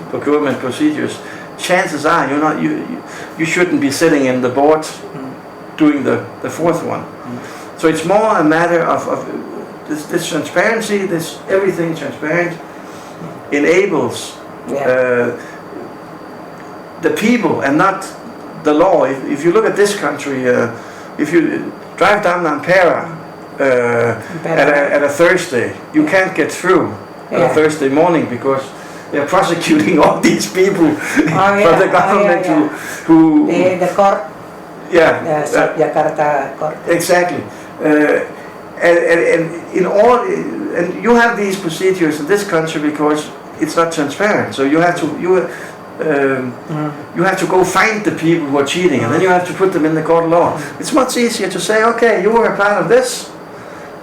procurement procedures, chances are you shouldn't be sitting in the board doing the 4th one. So it's more a matter of this transparency, this everything transparent enables the people and not the law. If you look at this country, if you drive down Ampera at a Thursday, you can't get through on a Thursday morning because they're prosecuting all these people from the government who the court. Yeah, South Jakarta court. Exactly. And you have these procedures in this country because it's not transparent. So you have to go find the people who are cheating, and then you have to put them in the court of law. It's much easier to say, okay, you were a part of this.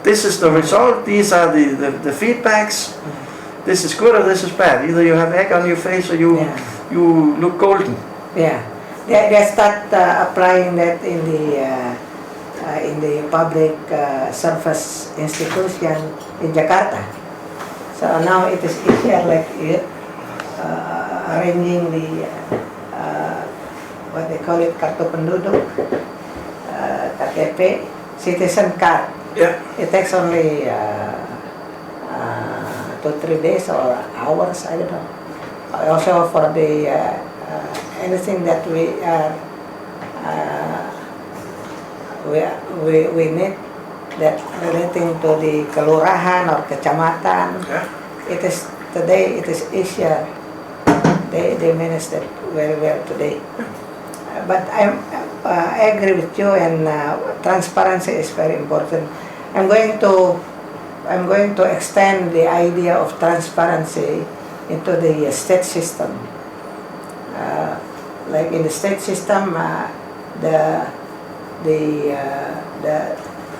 This is the result. These are the feedbacks. This is good or this is bad. Either you have egg on your face or you look golden. Yeah. They start applying that in the public service institution in Jakarta. So now it is easier, like arranging the what they call it, kartu penduduk, KTP, citizen card. Yeah. It takes only 2-3 days or hours, I don't know. Also for the anything that we need that relating to the kelurahan or kecamatan, it is today it is easier. They manage that very well today. But I agree with you, and transparency is very important. I'm going to extend the idea of transparency into the state system. Like in the state system, the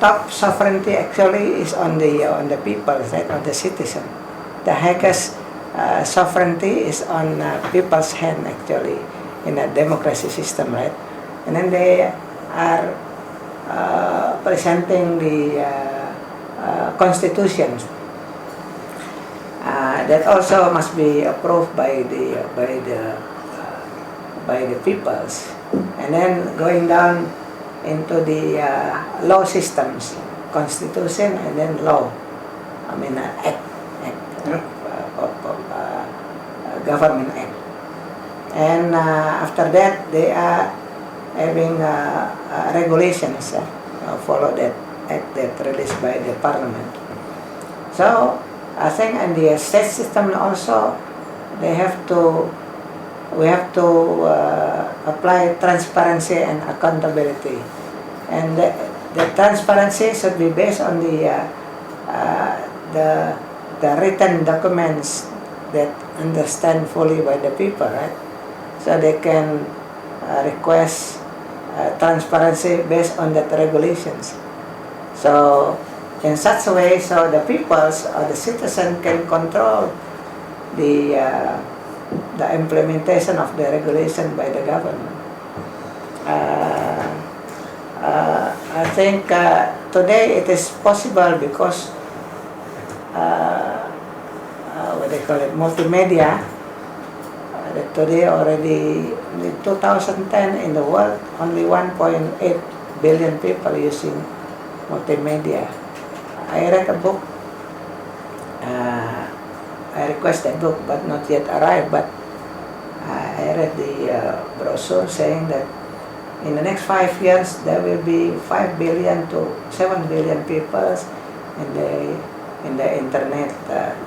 top sovereignty actually is on the people, right, on the citizen. The highest sovereignty is on people's hand actually in a democracy system, right? And then they are presenting the constitutions that also must be approved by the peoples, and then going down into the law systems, constitution and then law. I mean act government act, and after that they are having regulations follow that act that released by the parliament. So I think in the state system also we have to apply transparency and accountability, and the transparency should be based on the written documents that understand fully by the people, right? So they can request transparency based on that regulations. So in such a way, so the peoples or the citizen can control the implementation of the regulation by the government. I think today it is possible because what they call it, multimedia. That today already in 2010 in the world only 1.8 billion people using multimedia. I read a book. I requested a book but not yet arrived, but I read the brochure saying that in the next 5 years there will be 5 billion to 7 billion people in the internet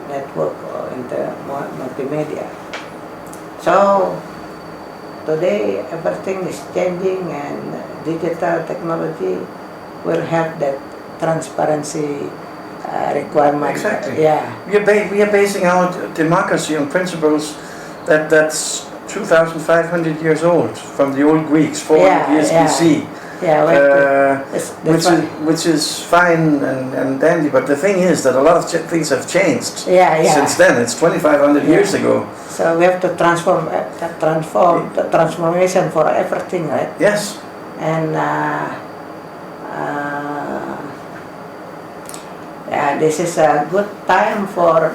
network or in the multimedia. So today everything is changing, and digital technology will have that transparency requirement. Exactly. Yeah. We are basing our democracy on principles that's 2,500 years old, from the old Greeks, 400 years BC. which is fine and dandy. But the thing is that a lot of things have changed since then. It's 2,500 years ago. So we have to transform the transformation for everything, right? Yes. And this is a good time for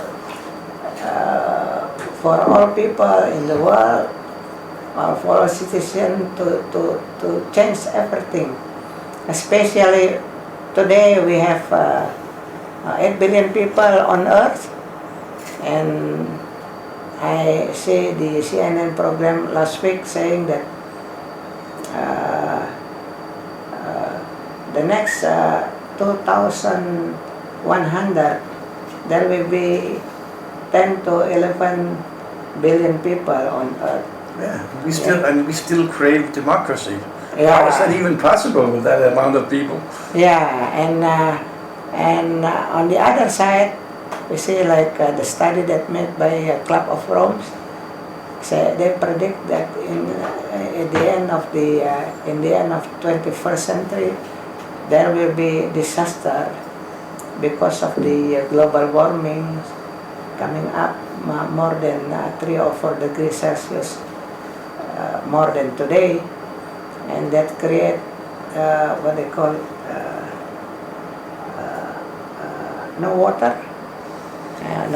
all people in the world, for all citizens to change everything. Especially today we have 8 billion people on Earth, and I see the CNN program last week saying that the next 2100 there will be 10 to 11 billion people on Earth. Yeah, we still crave democracy. Yeah. How is that even possible with that amount of people? Yeah, and on the other side, we see like the study that made by Club of Rome. They predict that at the end of the 21st century, there will be disaster because of the global warming coming up more than 3 or 4 degrees Celsius more than today, and that create what they call no water and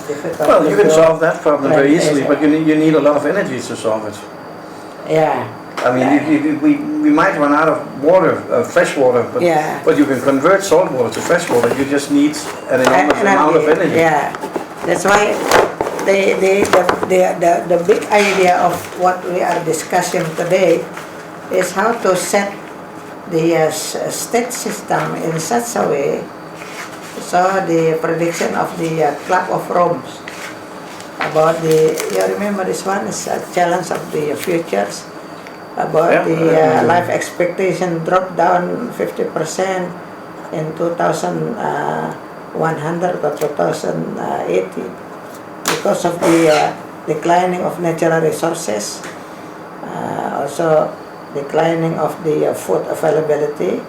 difficult. Well, you can solve that problem very easily, but you need a lot of energy to solve it. Yeah. I mean, we might run out of water, fresh water, but you can convert salt water to fresh water. You just need an enormous amount of energy. Yeah, that's why the big idea of what we are discussing today is how to set the state system in such a way so the prediction of the Club of Rome about you remember this one is a challenge of the futures about the life expectation dropped down 50% in 2100 or 2080 because of the declining of natural resources, also declining of the food availability.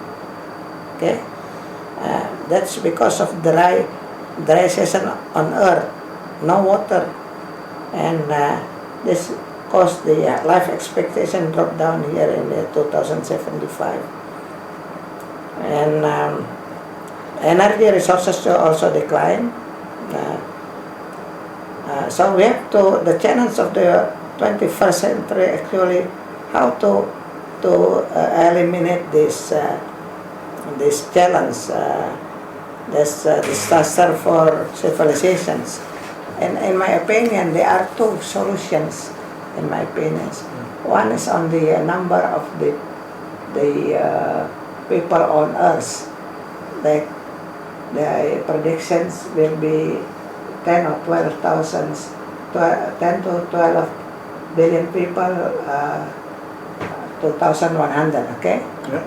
Okay, that's because of dry season on Earth, no water, and this caused the life expectation drop down here in 2075, and energy resources also decline. So we have to, the challenge of the 21st century actually how to eliminate this challenge, this disaster for civilizations. And in my opinion, there are 2 solutions. In my opinion, one is on the number of the people on Earth. Like the predictions will be 10 or 12,000, 10 to 12 billion people, 2,100. Okay. Yeah.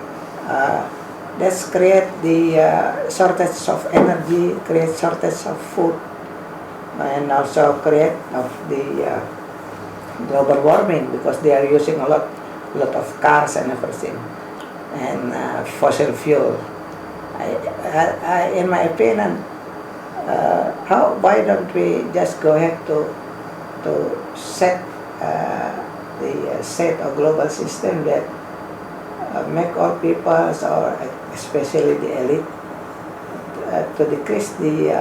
Let's create the shortage of energy, create shortage of food, and also create of the global warming because they are using a lot of cars and everything, and fossil fuel. In my opinion, why don't we just go ahead to set the state or global system that make all people, or especially the elite, to decrease the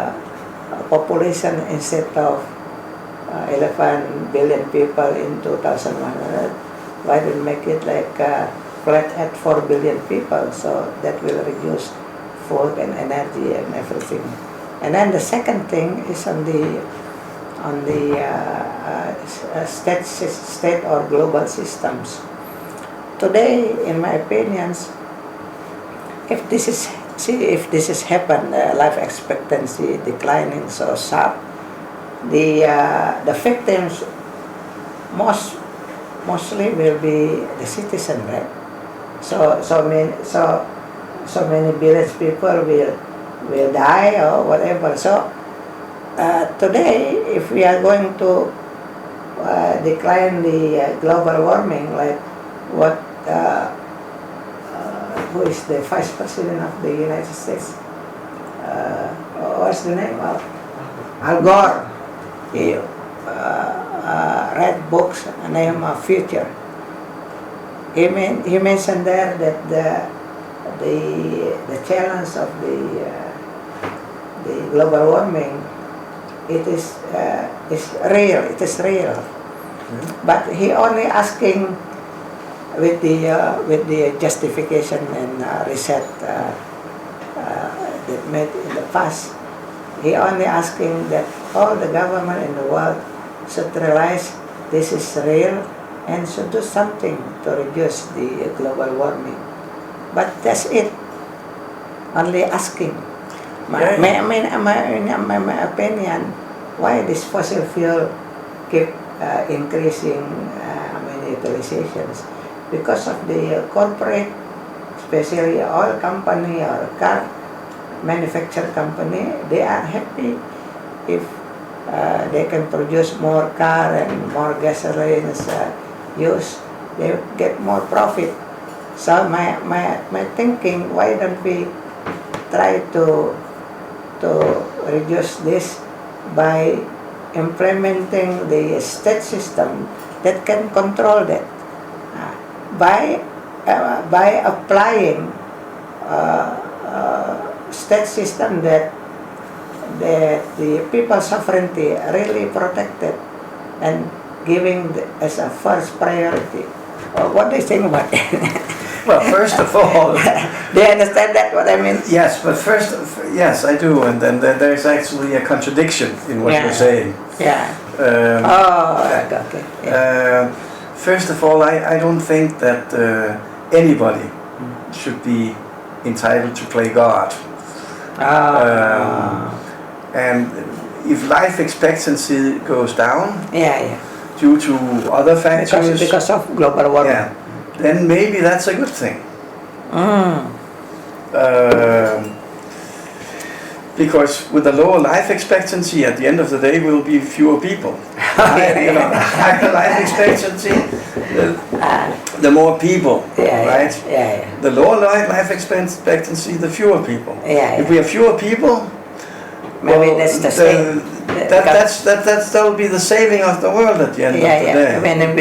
population instead of 11 billion people in 2100. Why don't we make it like flat at 4 billion people, so that will reduce food and energy and everything. And then the second thing is on the state or global systems. Today, in my opinions, if this is happened, life expectancy declining so sharp, the victims mostly will be the citizen, right? So many village people will die or whatever. So today, if we are going to decline the global warming, like what who is the Vice President of the United States. What's the name of Al Gore? He read books named Future. He mentioned there that the challenge of the global warming, it is real. It is real. But he only asking with the justification and reset that made in the past. He only asking that all the government in the world should realize this is real and should do something to reduce the global warming. But that's it. Only asking. My opinion, why this fossil fuel keep increasing utilizations? Because of the corporate, especially oil company or car manufacturer company, they are happy if they can produce more car and more gasoline use, they get more profit. So my thinking, why don't we try to reduce this by implementing the state system that can control that, by applying state system that the people's sovereignty really protected and giving as a first priority. What do you think about it? Well, first of all, do you understand that, what I mean? yes, but yes, I do, and then there's actually a contradiction in what you're saying. Yeah. Okay. Yeah. First of all, I don't think that anybody should be entitled to play God. And if life expectancy goes down due to other factors, because of global warming, then maybe that's a good thing. Because with a lower life expectancy, at the end of the day, will be fewer people. Higher life expectancy, the more people, right? The lower life expectancy, the fewer people. If we have fewer people, maybe that's the same. That will be the saving of the world at the end of the day. When it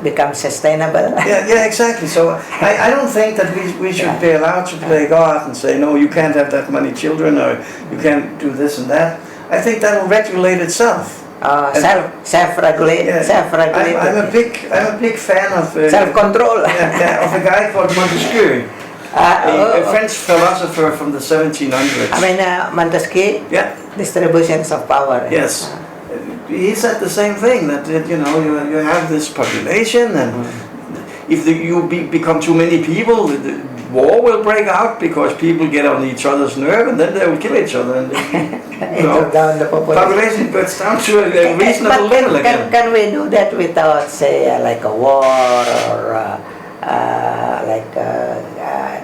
become sustainable. Exactly. So I don't think that we should be allowed to play God and say, no, you can't have that many children, or you can't do this and that. I think that will regulate itself. Self-regulate. I'm a big fan of self-control. Of a guy called Montesquieu. A French philosopher from the 1700s. Montesquieu? Yeah. Distributions of power. Yes. He said the same thing, that you have this population, and if you become too many people, the war will break out because people get on each other's nerve, and then they will kill each other. And down the population gets down to a reasonable level again. Can we do that without, say, like a war or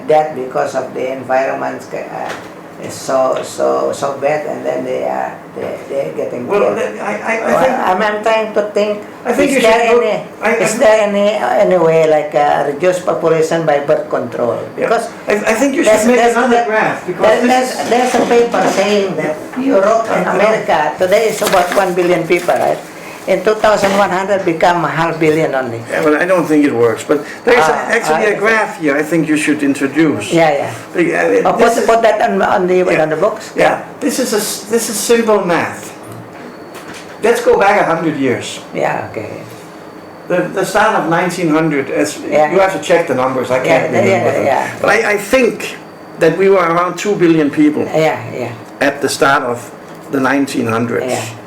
that because of the environment is so bad, and then they're getting killed? I'm trying to think. Is there any way like reduce population by birth control? Because I think you should make another graph, because there's a paper saying that Europe and America today is about 1 billion people, right? In 2100 become 500 million only. Yeah, but I don't think it works. But there's actually a graph here I think you should introduce. Put that on the books. This is simple math. Let's go back 100 years. The start of 1900. You have to check the numbers. I can't remember them. But I think that we were around 2 billion people. At the start of the 1900s.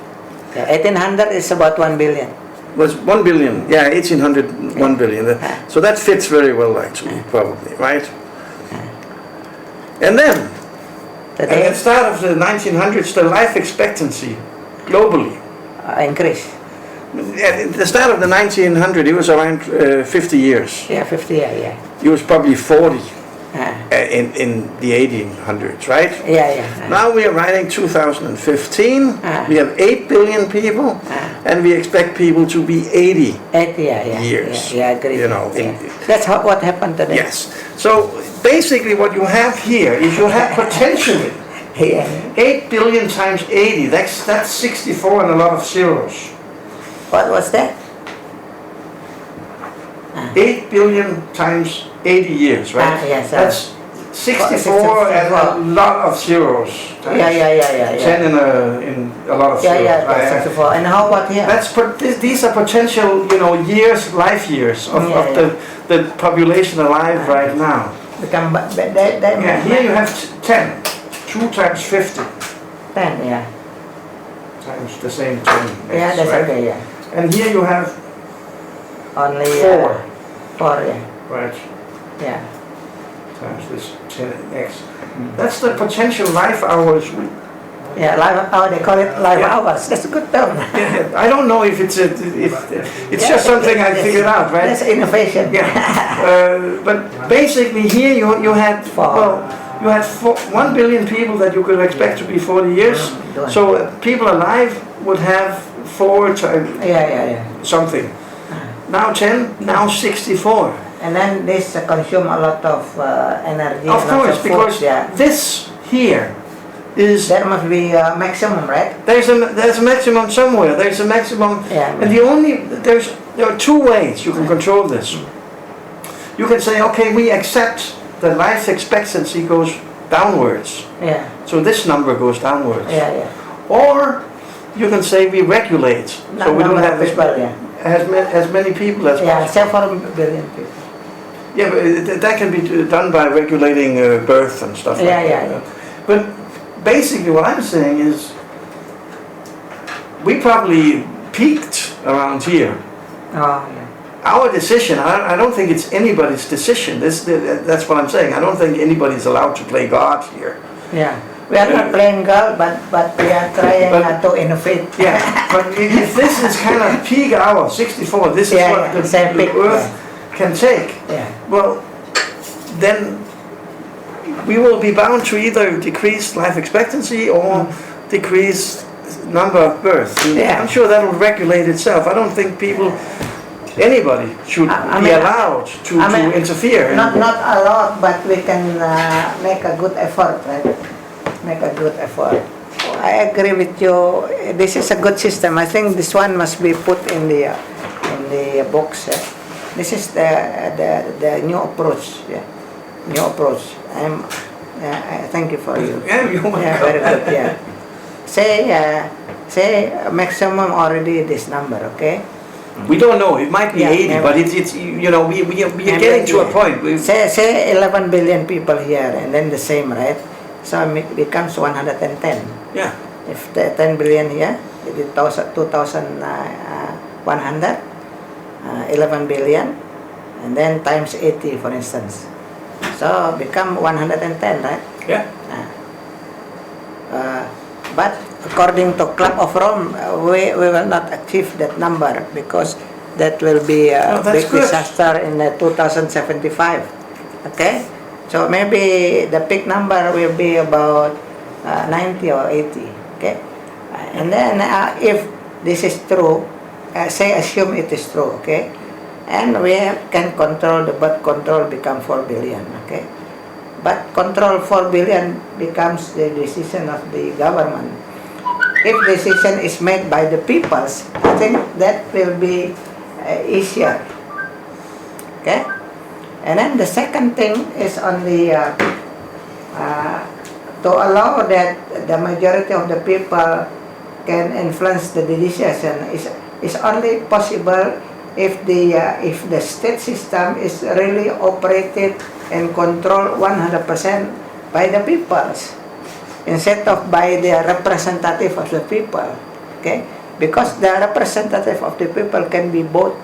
1800 is about 1 billion. Was 1 billion, 1800, 1 billion. So that fits very well, actually, probably, right? And then, at the start of the 1900s, the life expectancy globally increased. At the start of the 1900, it was around 50 years. 50 years, It was probably 40. In the 1800s, right? Now we are writing 2015. We have 8 billion people, and we expect people to be 80 years. Agree. That's what happened today. Yes. So basically what you have here is you have potentially 8 billion times 80. That's 64 and a lot of zeros. What was that? 8 billion times 80 years, right? Yes. That's 64 and a lot of zeros. Yeah. 10 in a lot of zeros. Yeah, 64. And how about here? These are potential, years, life years of the population alive right now. Here you have 10. 2 times 50. 10, yeah. Times the same 10. Yeah, that's right? okay, yeah. And here you have only 4. 4, yeah. Right. Yeah. Times this 10x. That's the potential life hours. Yeah, life hour. They call it life hours. That's a good term. I don't know if it's just something I figured out, right? That's innovation. Yeah. But basically here you had 1 billion people that you could expect to be 40 years. So people alive would have 4 times something. Now 10, now 64. And then this consume a lot of energy. Of course, because this here is... There must be a maximum, right? There's a maximum somewhere. There's a maximum, and there are 2 ways you can control this. You can say, okay, we accept that life expectancy goes downwards. Yeah. So this number goes downwards. Yeah. Or you can say we regulate, so we don't have as many people as possible. Yeah, 7 billion people. Yeah, but that can be done by regulating birth and stuff like that. Yeah. But basically what I'm saying is we probably peaked around here. Oh, yeah. Our decision, I don't think it's anybody's decision. That's what I'm saying. I don't think anybody's allowed to play God here. Yeah. We are not playing God, but we are trying to innovate. Yeah, but if this is kind of peak hour, 64, this is what the Earth can take. Yeah. Well, then we will be bound to either decrease life expectancy or decrease number of births. Yeah. I'm sure that will regulate itself. I don't think anybody should be allowed to interfere. Not a lot, but we can make a good effort, right? Make a good effort. I agree with you. This is a good system. I think this one must be put in the books. This is the new approach. Yeah, new approach. I thank you for you. Yeah, you're welcome. Yeah, very good. Yeah. Say maximum already this number. Okay. We don't know. It might be 80, but it's we are getting to a point. Say 11 billion people here, and then the same, right? So it becomes 110. Yeah. If the 10 billion here, it is 2,100, 11 billion, and then times 80, for instance. So become 110, right? Yeah. But according to Club of Rome, we will not achieve that number because that will be a big disaster in 2075. Okay? So maybe the peak number will be about 90 or 80. Okay? And then if this is true, assume it is true. Okay? And we can control the birth control become 4 billion. Okay? But control 4 billion becomes the decision of the government. If decision is made by the peoples, I think that will be easier. Okay? And then the second thing is on the to allow that the majority of the people can influence the decision is only possible if the state system is really operated and controlled 100% by the peoples instead of by the representative of the people. Okay? Because the representative of the people can be bought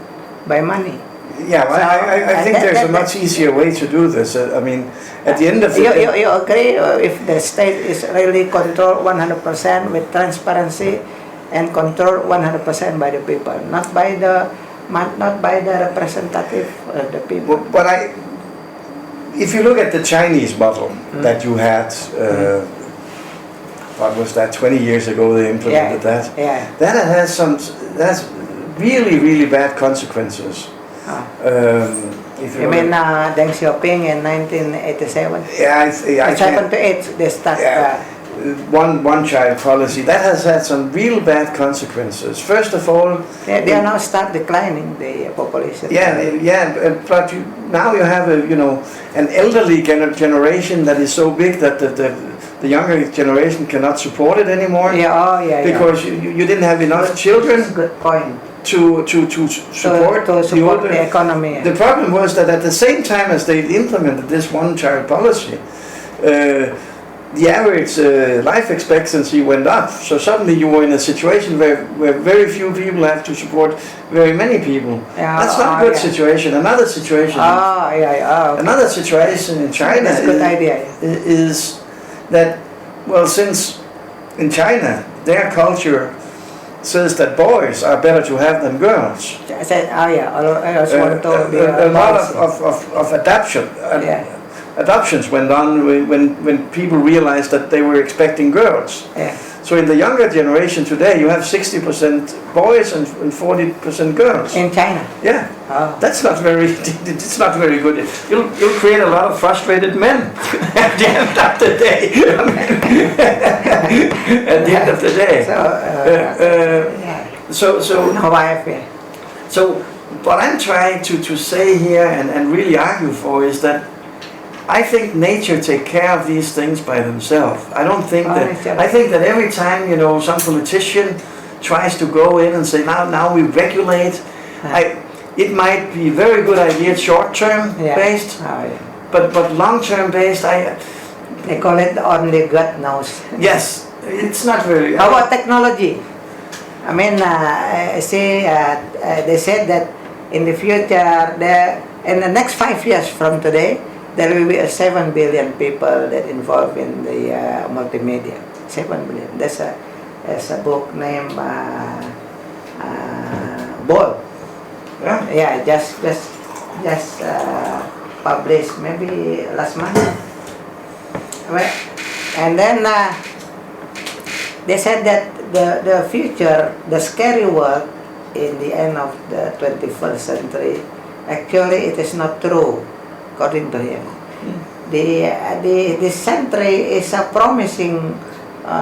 by money. Yeah, well, I think there's a much easier way to do this. I mean, at the end of the day... You agree if the state is really controlled 100% with transparency and controlled 100% by the people, not by the representative of the people. But if you look at the Chinese model that you had, what was that, 20 years ago they implemented that? Yeah. That has really, really bad consequences. If You mean Deng Xiaoping in 1987? Yeah, I happened to it. They start. One child policy that has had some real bad consequences. First of all, they are now start declining the population. But now you have an elderly generation that is so big that the younger generation cannot support it anymore. Because you didn't have enough children. That's a good point. To support the economy. The problem was that at the same time as they implemented this one-child policy, the average life expectancy went up. So suddenly you were in a situation where very few people have to support very many people. That's not a good situation. Another situation. Another situation in China. That's a good idea. Is that, well, since in China their culture says that boys are better to have than girls. I said, I also want to a lot of adoptions went on when people realized that they were expecting girls. So in the younger generation today, you have 60% boys and 40% girls. In China? Yeah. That's not very. It's not very good. You'll create a lot of frustrated men at the end of the day. At the end of the day. So what I'm trying to say here and really argue for is that I think nature take care of these things by themselves. I don't think that. I think that every time some politician tries to go in and say now we regulate, it might be a very good idea short term based, but long term based. They call it only God knows. Yes, it's not very. How about technology? I mean, they said that in the future, in the next 5 years from today, there will be 7 billion people that involved in the multimedia. 7 billion. There's a book named Ball. Just published maybe last month. And then they said that the future, the scary world in the end of the 21st century, actually it is not true. According to him, this century is a promising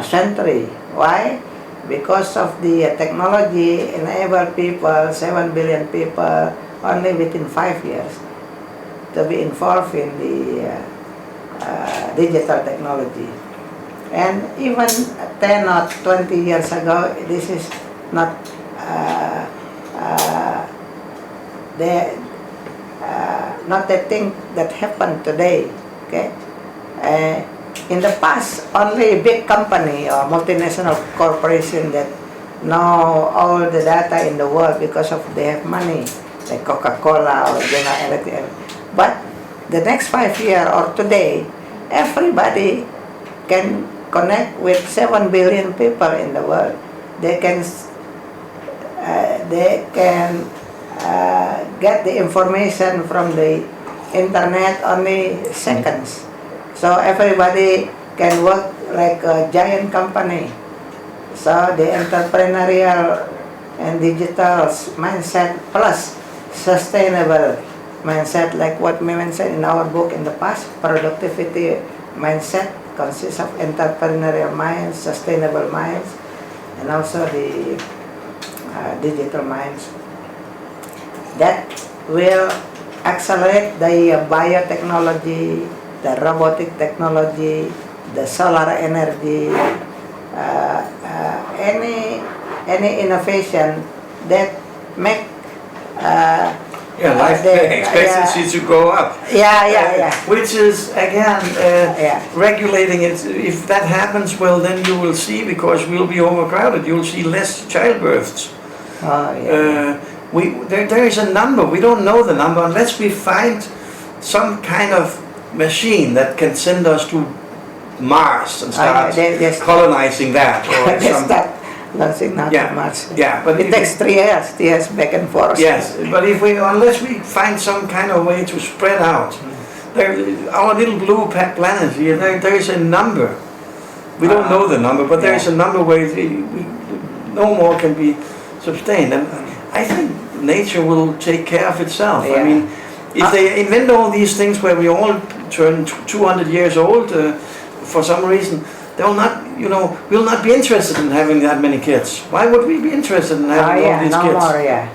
century. Why? Because of the technology enable people, 7 billion people, only within 5 years to be involved in the digital technology. And even 10 or 20 years ago, this is not not the thing that happened today. Okay, in the past, only big company or multinational corporation that know all the data in the world because of they have money, like Coca-Cola or General Electric. But the next 5 years or today, everybody can connect with 7 billion people in the world. They can get the information from the internet only seconds. So everybody can work like a giant company. So the entrepreneurial and digital mindset plus sustainable mindset, like what we mentioned in our book in the past, productivity mindset consists of entrepreneurial minds, sustainable minds, and also the digital minds. That will accelerate the biotechnology, the robotic technology, the solar energy, any innovation that make life expectancy to go up. Which is again regulating it. If that happens, well, then you will see, because we'll be overcrowded. You'll see less childbirths. There is a number. We don't know the number unless we find some kind of machine that can send us to Mars and start colonizing that. Or launching not much. But it takes 3 years back and forth. Yes, but unless we find some kind of way to spread out, our little blue planet here, there is a number. We don't know the number, but there is a number where no more can be sustained. And I think nature will take care of itself. Yeah. I mean, if they invent all these things where we all turn 200 years old for some reason, they will not, we'll not be interested in having that many kids. Why would we be interested in having all these kids? More,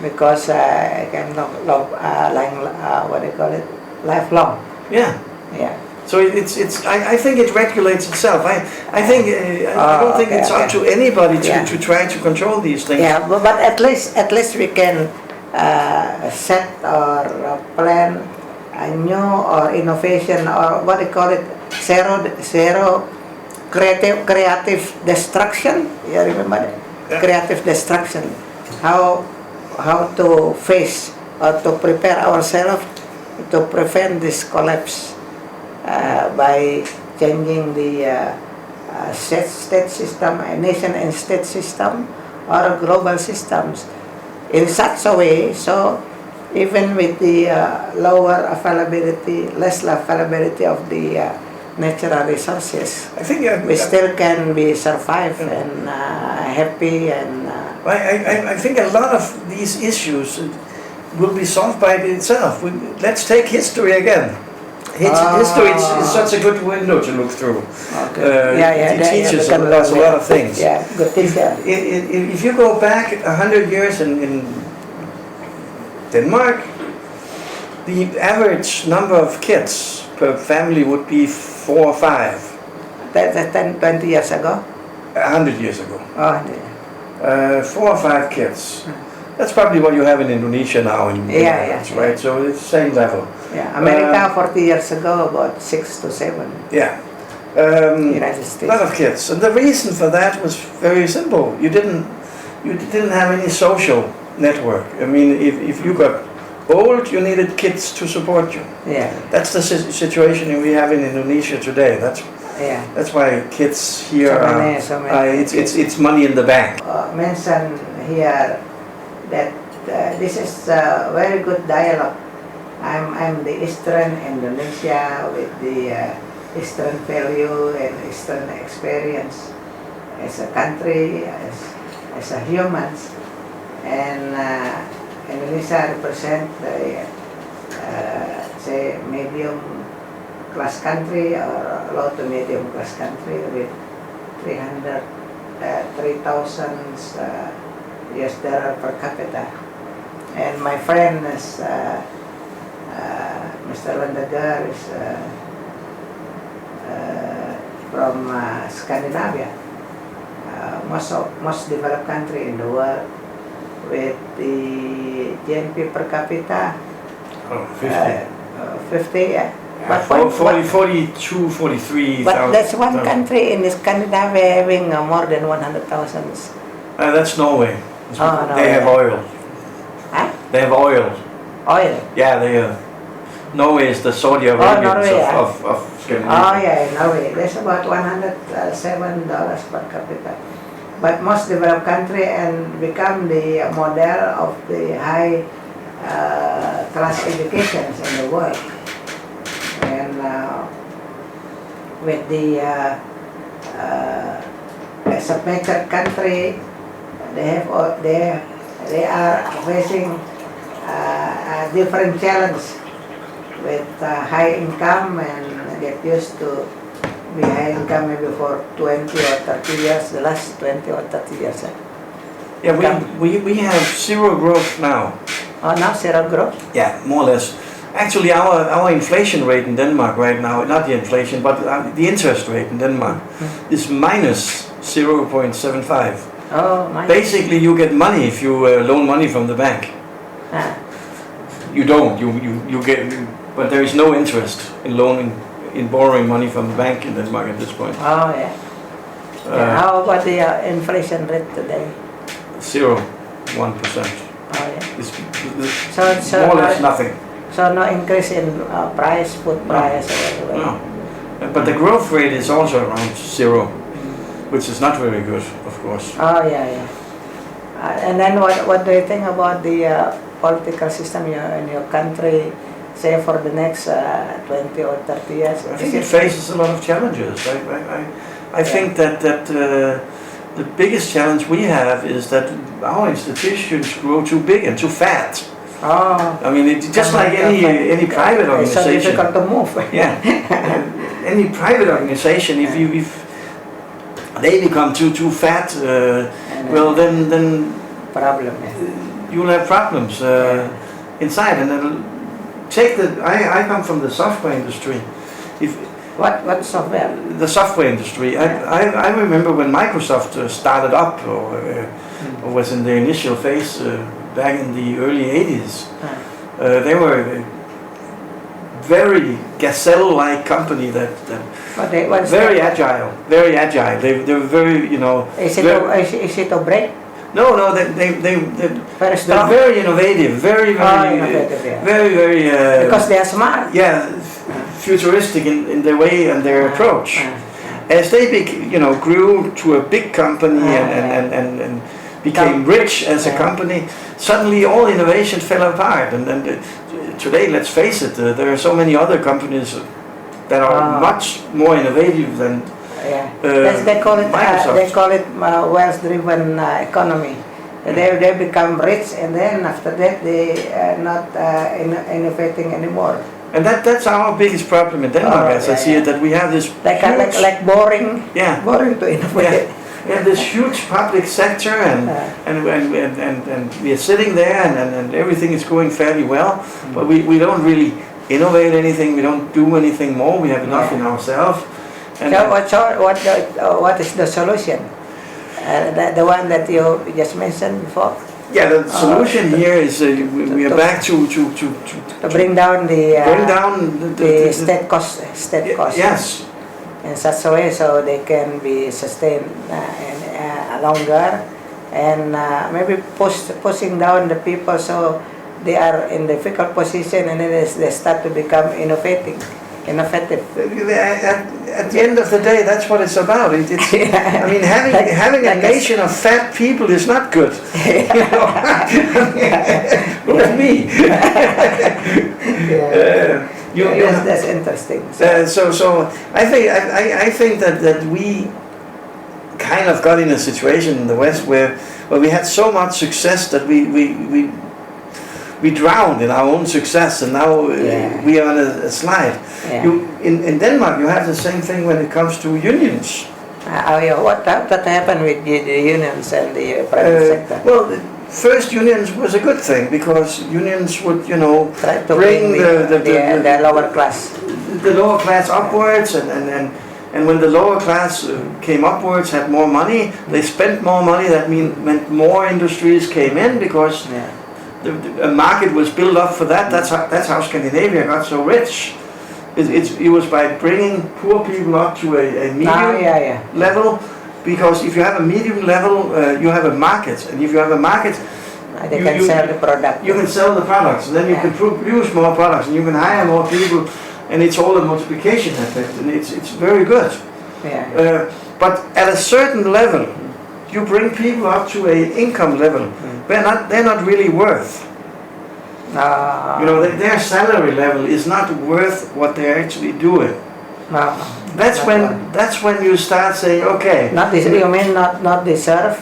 because I can what do you call it? Lifelong. Yeah. Yeah. So I think it regulates itself. I think I don't think it's up to anybody to try to control these things. Yeah, but at least we can set or plan a new or innovation or what do you call it? Zero creative destruction. You remember that? Yeah. Creative destruction. How to face or to prepare ourselves to prevent this collapse. By changing the state system, nation and state system, or global systems in such a way, so even with the less availability of the natural resources, I think we still can be survive and happy and. I think a lot of these issues will be solved by itself. Let's take history again. History is such a good window to look through. Okay. It teaches us a lot of things. Yeah, good teacher. If you go back 100 years in Denmark, the average number of kids per family would be 4 or 5. That's 20 years ago? 100 years ago. Oh, yeah. 4 or 5 kids. That's probably what you have in Indonesia now. Right? So it's the same level. Yeah, America 40 years ago, about 6 to 7. Yeah. United States. A lot of kids. And the reason for that was very simple. You didn't have any social network. I mean, if you got old, you needed kids to support you. Yeah. That's the situation we have in Indonesia today. That's why kids here it's money in the bank. Mention here that this is a very good dialogue. I'm the Eastern Indonesia with the Eastern value and Eastern experience as a country, as a humans, and Indonesia represent say medium class country or low to medium class country with 3,000 US dollar per capita. And my friend is Mr. Lundager is from Scandinavia, most developed country in the world, with the GNP per capita 50, yeah. But 42, 43,000. But that's one country in Scandinavia having more than 100,000. That's Norway. No, they have oil. Huh? They have oil. Oil? Yeah, they have. Norway is the Saudi Arabia of Scandinavia. Oh yeah, Norway. There's about $107 per capita. But most developed country and become the model of the high class educations in the world. And with the as a major country, they are facing a different challenge with high income and get used to be high income maybe for 20 or 30 years, the last 20 or 30 years. Yeah, we have zero growth now. Oh, now zero growth? Yeah, more or less. Actually, our inflation rate in Denmark right now, not the inflation, but the interest rate in Denmark is minus 0.75. Oh, my. Basically, you get money if you loan money from the bank. You don't. You get, but there is no interest in borrowing money from the bank in Denmark at this point. Oh yeah. How about the inflation rate today? 1%. Oh yeah. It's So more or less nothing. So no increase in price, food price, or whatever. No. But the growth rate is also around 0, which is not very good, of course. Oh yeah. And then what do you think about the political system in your country, say for the next 20 or 30 years? I think it faces a lot of challenges. I think that the biggest challenge we have is that our institutions grow too big and too fat. Oh. I mean, just like any private organization. It's so difficult to move. Yeah. Any private organization, if they become too fat, well then problem. You'll have problems inside. And then I come from the software industry. What software? The software industry. I remember when Microsoft started up or was in the initial phase back in the early 80s. They were a very gazelle-like company that very agile. They were very, you know. Is it a break? No, they're very innovative, very because they are smart. Yeah, futuristic in their way and their approach. As they grew to a big company and became rich as a company, suddenly all innovation fell apart. And today, let's face it, there are so many other companies that are much more innovative than they call it Microsoft. They call it wealth-driven economy. They become rich, and then after that they are not innovating anymore. And that's our biggest problem in Denmark, as I see it, that we have this like boring to innovate. We have this huge public sector, and we are sitting there, and everything is going fairly well, but we don't really innovate anything. We don't do anything more. We have enough in ourselves. And what is the solution? The one that you just mentioned before. Yeah, the solution here is we are back to bring down the state cost. Yes. In such a way so they can be sustained longer, and maybe pushing down the people so they are in difficult position, and then they start to become innovative. At the end of the day, that's what it's about. I mean, having a nation of fat people is not good. Look at me. Yes, that's interesting. So I think that we kind of got in a situation in the West where we had so much success that we drowned in our own success, and now we are on a slide. In Denmark, you have the same thing when it comes to unions. What happened with the unions and the private sector? Well, first unions was a good thing, because unions would, try to bring the lower class. The lower class upwards, and when the lower class came upwards, had more money, they spent more money. That meant more industries came in, because a market was built up for that. That's how Scandinavia got so rich. It was by bringing poor people up to a medium level, because if you have a medium level, you have a market, and if you have a market, they can sell the product. You can sell the products, and then you can produce more products, and you can hire more people, and it's all a multiplication effect, and it's very good. But at a certain level, you bring people up to an income level. They're not really worth. Their salary level is not worth what they're actually doing. That's when you start saying, okay. You mean not deserve?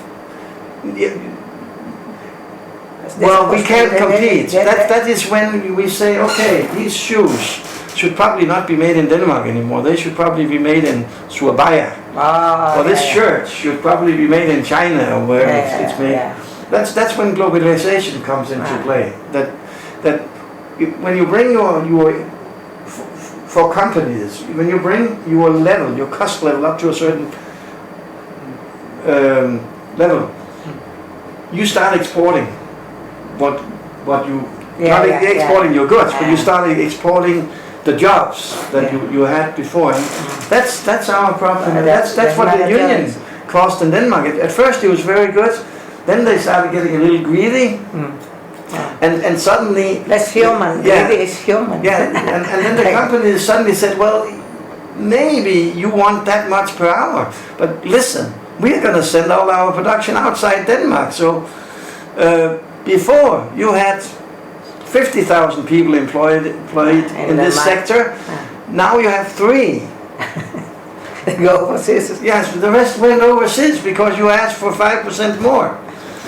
Well, we can't compete. That is when we say, okay, these shoes should probably not be made in Denmark anymore. They should probably be made in Surabaya. Or this shirt should probably be made in China, or where it's made. That's when globalization comes into play. That when you bring your for companies, when you bring your cost level up to a certain level, you start exporting what you exporting your goods, but you start exporting the jobs that you had before. And that's our problem. That's what the union caused in Denmark. At first it was very good. Then they started getting a little greedy, and suddenly less human. Greedy is human. And then the company suddenly said, well, maybe you want that much per hour, but listen, we're going to send all our production outside Denmark. So before you had 50,000 people employed in this sector, now you have 3. They go overseas. Yes, the rest went overseas because you asked for 5% more.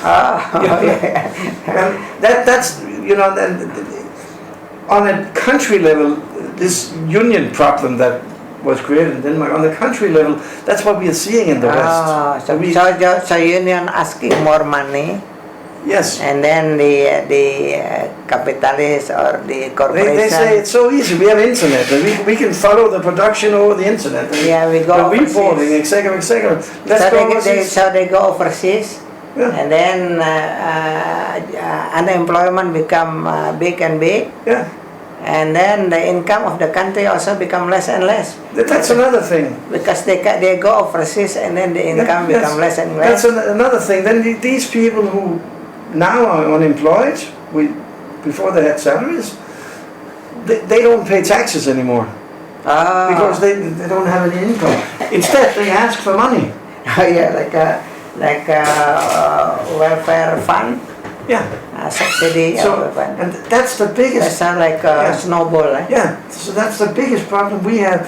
And that's, you know, on a country level, this union problem that was created in Denmark, on the country level, that's what we are seeing in the West. So union asking more money. Yes. And then the capitalists or the corporation. They say it's so easy. We have internet, and we can follow the production over the internet. Yeah, we go the reporting, etc., etc. So they go overseas, and then unemployment become big and big. Yeah. And then the income of the country also become less and less. That's another thing. Because they go overseas, and then the income become less and less. That's another thing. Then these people who now are unemployed, before they had salaries, they don't pay taxes anymore. Because they don't have any income. Instead, they ask for money. Yeah, like a welfare fund. Yeah. Subsidy. And that's the biggest. That sounds like a snowball. Eh? Yeah. So that's the biggest problem we have,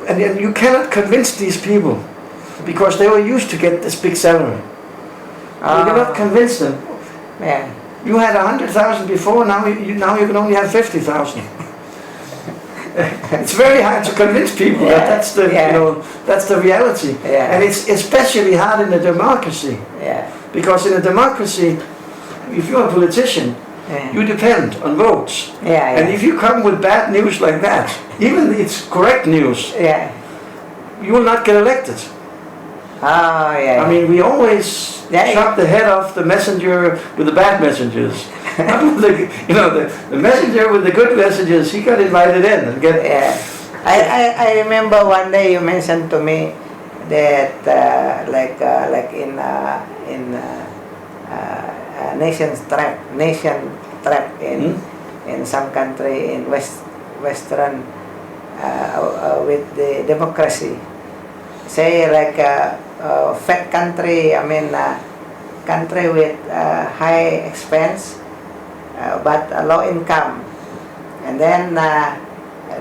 and you cannot convince these people because they were used to get this big salary. You cannot convince them. Yeah. You had 100,000 before. Now you can only have 50,000. It's very hard to convince people that that's the that's the reality. Yeah. And it's especially hard in a democracy. Yeah. Because in a democracy, if you're a politician, you depend on votes. Yeah. And if you come with bad news like that, even if it's correct news, you will not get elected. I mean, we always chop the head off the messenger with the bad messengers. Not with the messenger with the good messages, he got invited in and get. Yeah. I remember one day you mentioned to me that like in nation trap in some country in western with the democracy, say like a fat country, I mean country with high expense but low income, and then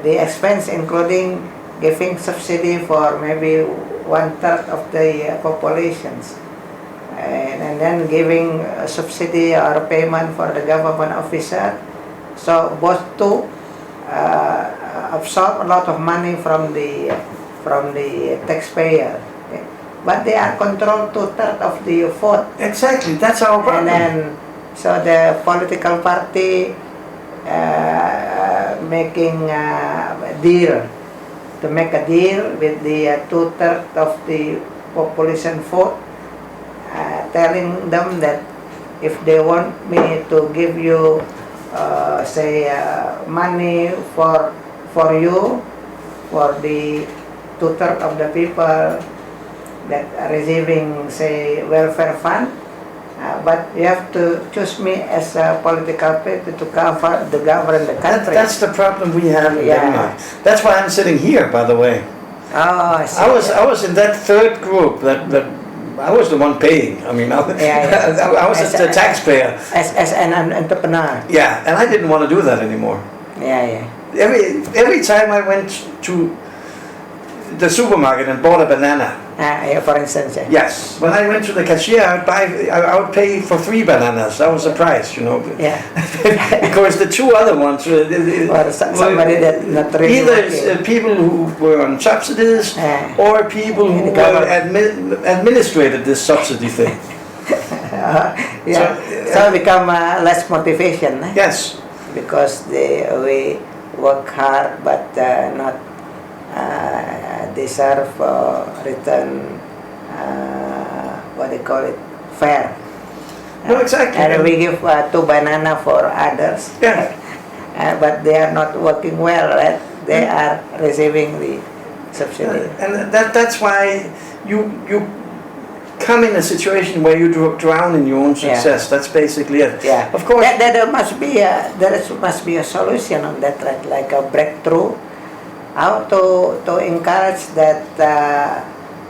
the expense including giving subsidy for maybe 1/3 of the populations, and then giving subsidy or payment for the government officer. So both two absorb a lot of money from the taxpayer, but they are controlled 2/3 of the vote. Exactly, that's our problem. And then so the political party making make a deal with the 2/3 of the population vote, telling them that if they want me to give you money for you, for the 2/3 of the people that are receiving welfare fund, but you have to choose me as a political party to govern the country. That's the problem we have in Denmark. That's why I'm sitting here, by the way. Oh, I see. I was in that third group that I was the one paying. I mean, I was the taxpayer. As an entrepreneur. Yeah, and I didn't want to do that anymore. Yeah. Every time I went to the supermarket and bought a banana. For instance. Yes. When I went to the cashier, I would pay for 3 bananas. That was the price, you know. Yeah. Because the 2 other ones or somebody that not really either people who were on subsidies or people who administrated this subsidy thing. So become less motivation. Yes. Because we work hard but not deserve return, what they call it, fair. No, exactly. And we give 2 banana for others. Yeah. But they are not working well, right? They are receiving the subsidy. And that's why you come in a situation where you drown in your own success. That's basically it. Yeah. Of course. There must be a solution on that, right? Like a breakthrough. How to encourage that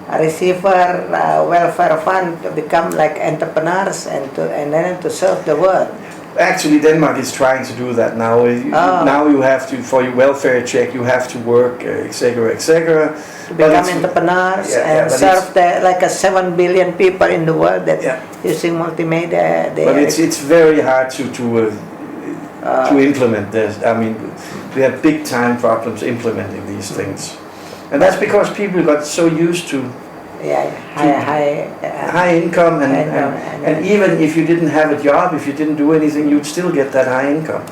receiver welfare fund to become like entrepreneurs and then to serve the world. Actually, Denmark is trying to do that now. Now you have to, for your welfare check, you have to work, etc., etc. To become entrepreneurs and serve like 7 billion people in the world that using multimedia. But it's very hard to implement this. I mean, we have big time problems implementing these things, and that's because people got so used to high income, and even if you didn't have a job, if you didn't do anything, you'd still get that high income.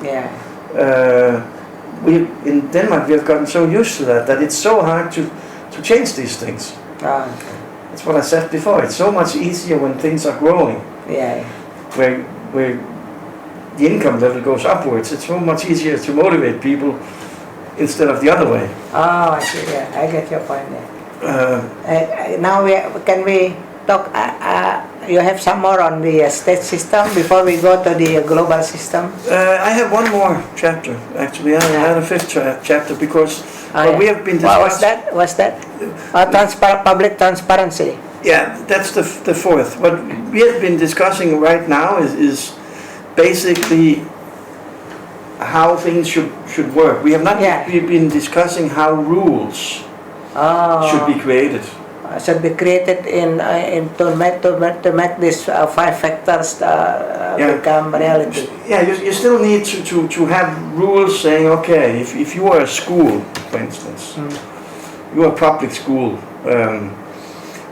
We in Denmark we have gotten so used to that it's so hard to change these things. That's what I said before. It's so much easier when things are growing. Where the income level goes upwards. It's so much easier to motivate people instead of the other way. I see. I get your point there. Now can we talk? You have some more on the state system before we go to the global system. I have one more chapter actually. I had a fifth chapter because we have been discussing. What's that? Public transparency. Yeah, that's the fourth. What we have been discussing right now is basically how things should work. We have not been discussing how rules should be created. Should be created to make these 5 factors become reality. Yeah, you still need to have rules saying, okay, if you are a school, for instance, you are a public school,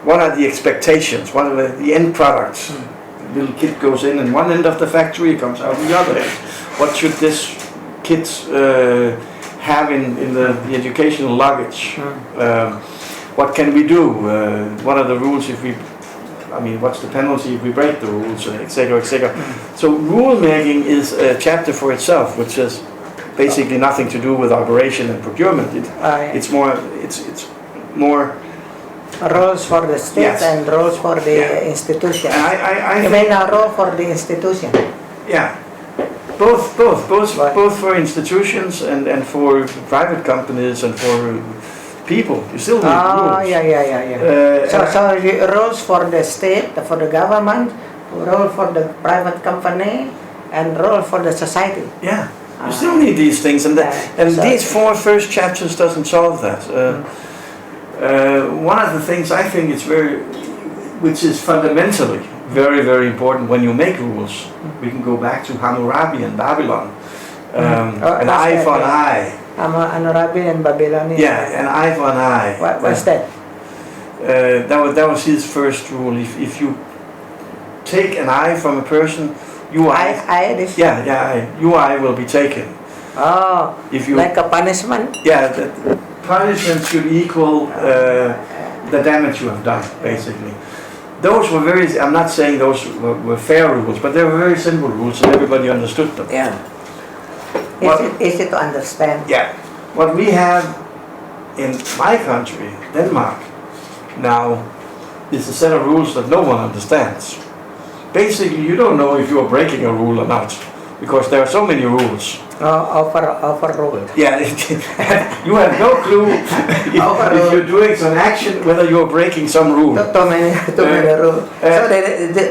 what are the expectations? What are the end products? The little kid goes in and one end of the factory, comes out the other end. What should this kid have in the educational luggage? What can we do? What are the rules what's the penalty if we break the rules, etc., etc. So rule making is a chapter for itself, which has basically nothing to do with operation and procurement. It's more rules for the state and rules for the institution. You mean a role for the institution? Yeah. Both for institutions and for private companies and for people. You still need rules. So rules for the state, for the government, role for the private company, and role for the society. Yeah, you still need these things, and these 4 first chapters doesn't solve that. One of the things I think which is fundamentally very, very important when you make rules. We can go back to Hammurabi and Babylon. An eye for an eye. Hammurabi and Babylonian. Yeah, an eye for an eye. What's that? That was his first rule. If you take an eye from a person, your eye will be taken. Like a punishment? Yeah, the punishment should equal the damage you have done, basically. Those were I'm not saying those were fair rules, but they were very simple rules and everybody understood them. Yeah. Easy to understand. Yeah. What we have in my country, Denmark, now is a set of rules that no one understands. Basically, you don't know if you are breaking a rule or not, because there are so many rules. Overruled. Yeah, you have no clue if you're doing some action whether you're breaking some rule. Too many rules. So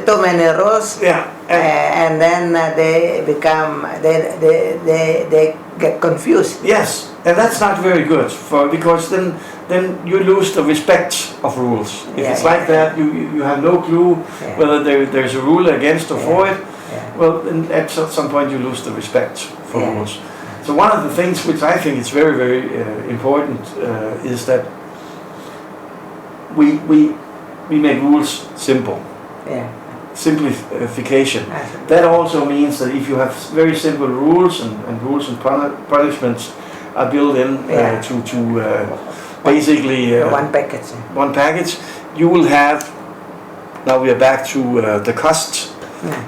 too many rules. Yeah. And then they become they get confused. Yes, and that's not very good because then you lose the respect of rules. If it's like that, you have no clue whether there's a rule against or for it. Well, then at some point you lose the respect for rules. So one of the things which I think is very, very important is that we make rules simple. Simplification. That also means that if you have very simple rules and rules and punishments are built in to basically one package, you will have. Now we are back to the costs.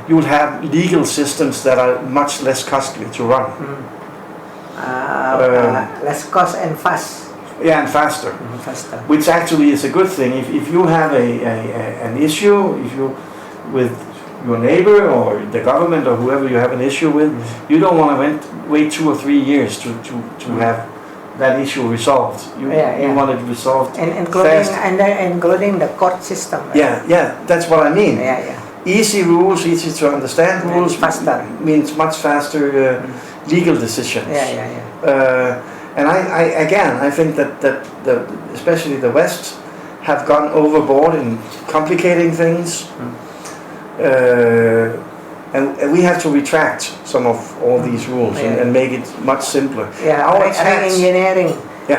You will have legal systems that are much less costly to run. Less cost and fast. Yeah, and faster. Faster. Which actually is a good thing. If you have an issue, with your neighbor or the government or whoever you have an issue with, you don't want to wait 2 or 3 years to have that issue resolved. You want it resolved including the court system. Right? Yeah, that's what I mean. easy rules, easy to understand rules, faster means much faster legal decisions. And I think that especially the West have gone overboard in complicating things, and we have to retract some of all these rules and make it much simpler.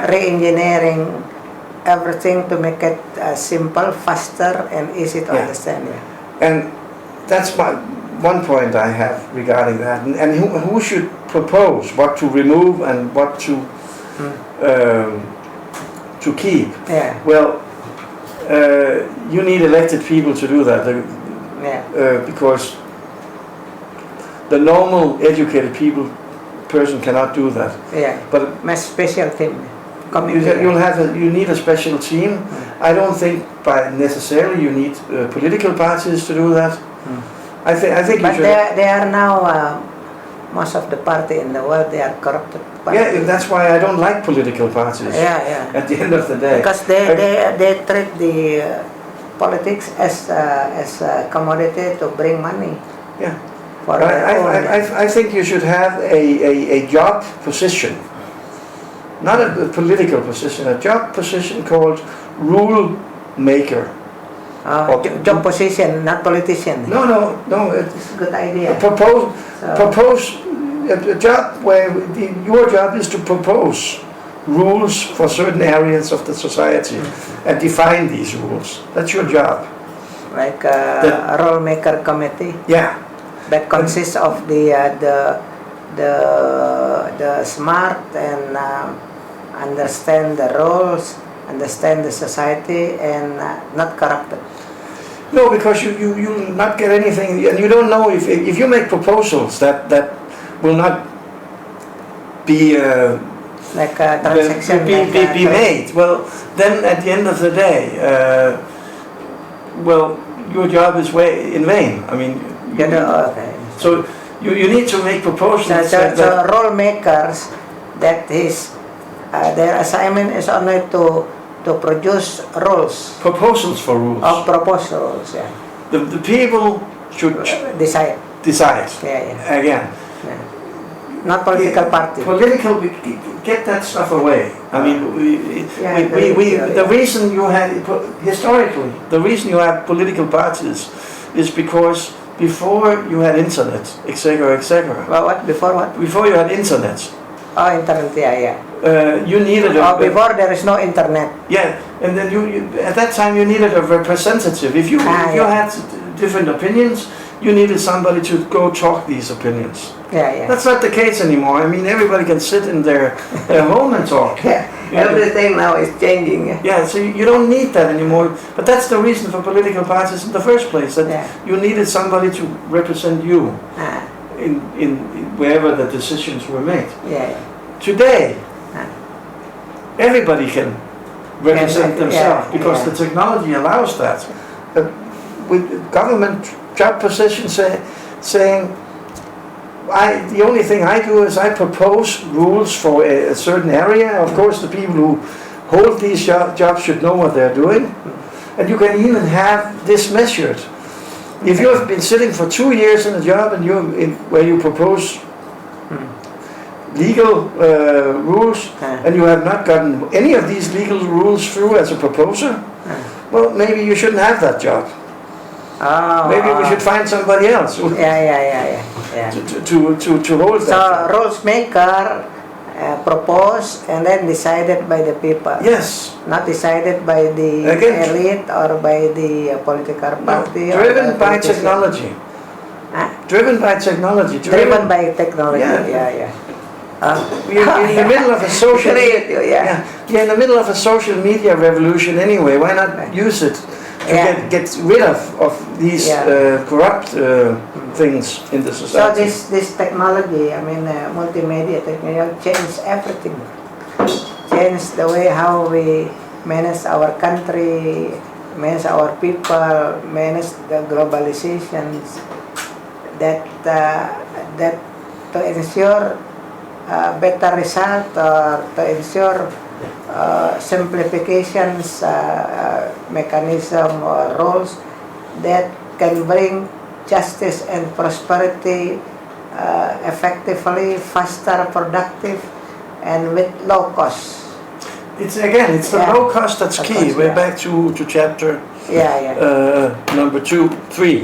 Re-engineering everything to make it simple, faster, and easy to understand. And that's one point I have regarding that. And who should propose what to remove and what to keep? Well, you need elected people to do that. Because the normal educated person cannot do that. But my special team. You need a special team. I don't think necessarily you need political parties to do that. I think. But they are now most of the party in the world, they are corrupted parties. Yeah, that's why I don't like political parties. At the end of the day, because they treat the politics as a commodity to bring money. I think you should have a job position, not a political position, a job position called rule maker. Job position, not politician. No. It's a good idea. Propose a job where your job is to propose rules for certain areas of the society and define these rules. That's your job. Like a rule maker committee. That consists of the smart and understand the rules, understand the society, and not corrupted. No, because you will not get anything, and you don't know if you make proposals that will not be like a transaction be made. Well, then at the end of the day, your job is in vain. I mean. So you need to make proposals. So rule makers, their assignment is only to produce rules. Proposals for rules. Proposals, The people should decide. Again. Not political party. Get that stuff away. I mean, the reason you had historically the reason you have political parties is because before you had internet, etc., etc. Well, what? Before what? Before you had internet. Internet, you needed before there is no internet. And then you at that time you needed a representative. If you had different opinions, you needed somebody to go talk these opinions. That's not the case anymore. I mean, everybody can sit in their home and talk. Everything now is changing. So you don't need that anymore. But that's the reason for political parties in the first place, that you needed somebody to represent you in wherever the decisions were made. Today, everybody can represent themselves because the technology allows that. With government job positions saying, the only thing I do is I propose rules for a certain area. Of course, the people who hold these jobs should know what they're doing. And you can even have this measured. If you have been sitting for 2 years in a job and where you propose legal rules and you have not gotten any of these legal rules through as a proposer, well, maybe you shouldn't have that job. Maybe we should find somebody else. To hold that. So rules maker proposed and then decided by the people. Yes. Not decided by the elite or by the political party. Driven by technology. Driven by technology. Driven by technology. We're in the middle of a social in the middle of a social media revolution anyway. Why not use it to get rid of these corrupt things in the society? So this technology, I mean, multimedia technology, changed everything. Changed the way how we manage our country, manage our people, manage the globalizations. That to ensure better result or to ensure simplifications, mechanism or rules, that can bring justice and prosperity effectively, faster, productive, and with low cost. It's the low cost that's key. We're back to chapter number 3.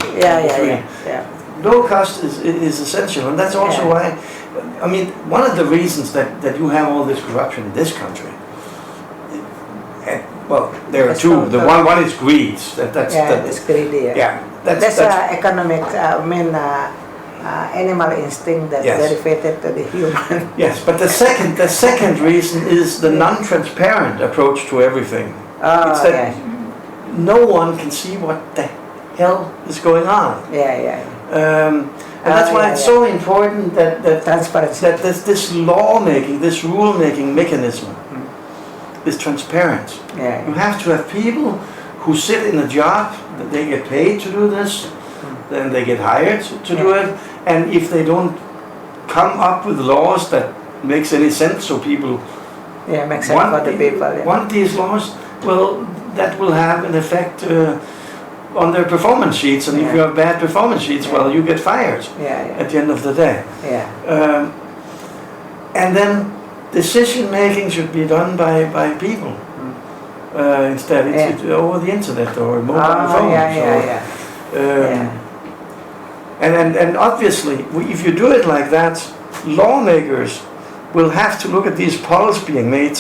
Low cost is essential, and that's also why, I mean, one of the reasons that you have all this corruption in this country, well, there are two. The one is greed. It's greedy. That's economic. Animal instinct that derivated to the human. Yes, but the second reason is the non-transparent approach to everything. It's that no one can see what the hell is going on. And that's why it's so important that transparency. That this lawmaking, this rule-making mechanism is transparent. You have to have people who sit in a job that they get paid to do this, then they get hired to do it, and if they don't come up with laws that makes any sense, so people makes sense for the people. Want these laws, well, that will have an effect on their performance sheets, and if you have bad performance sheets, well, you get fired at the end of the day. And then decision making should be done by people instead. It's over the internet or mobile phones. And obviously, if you do it like that, lawmakers will have to look at these policies being made.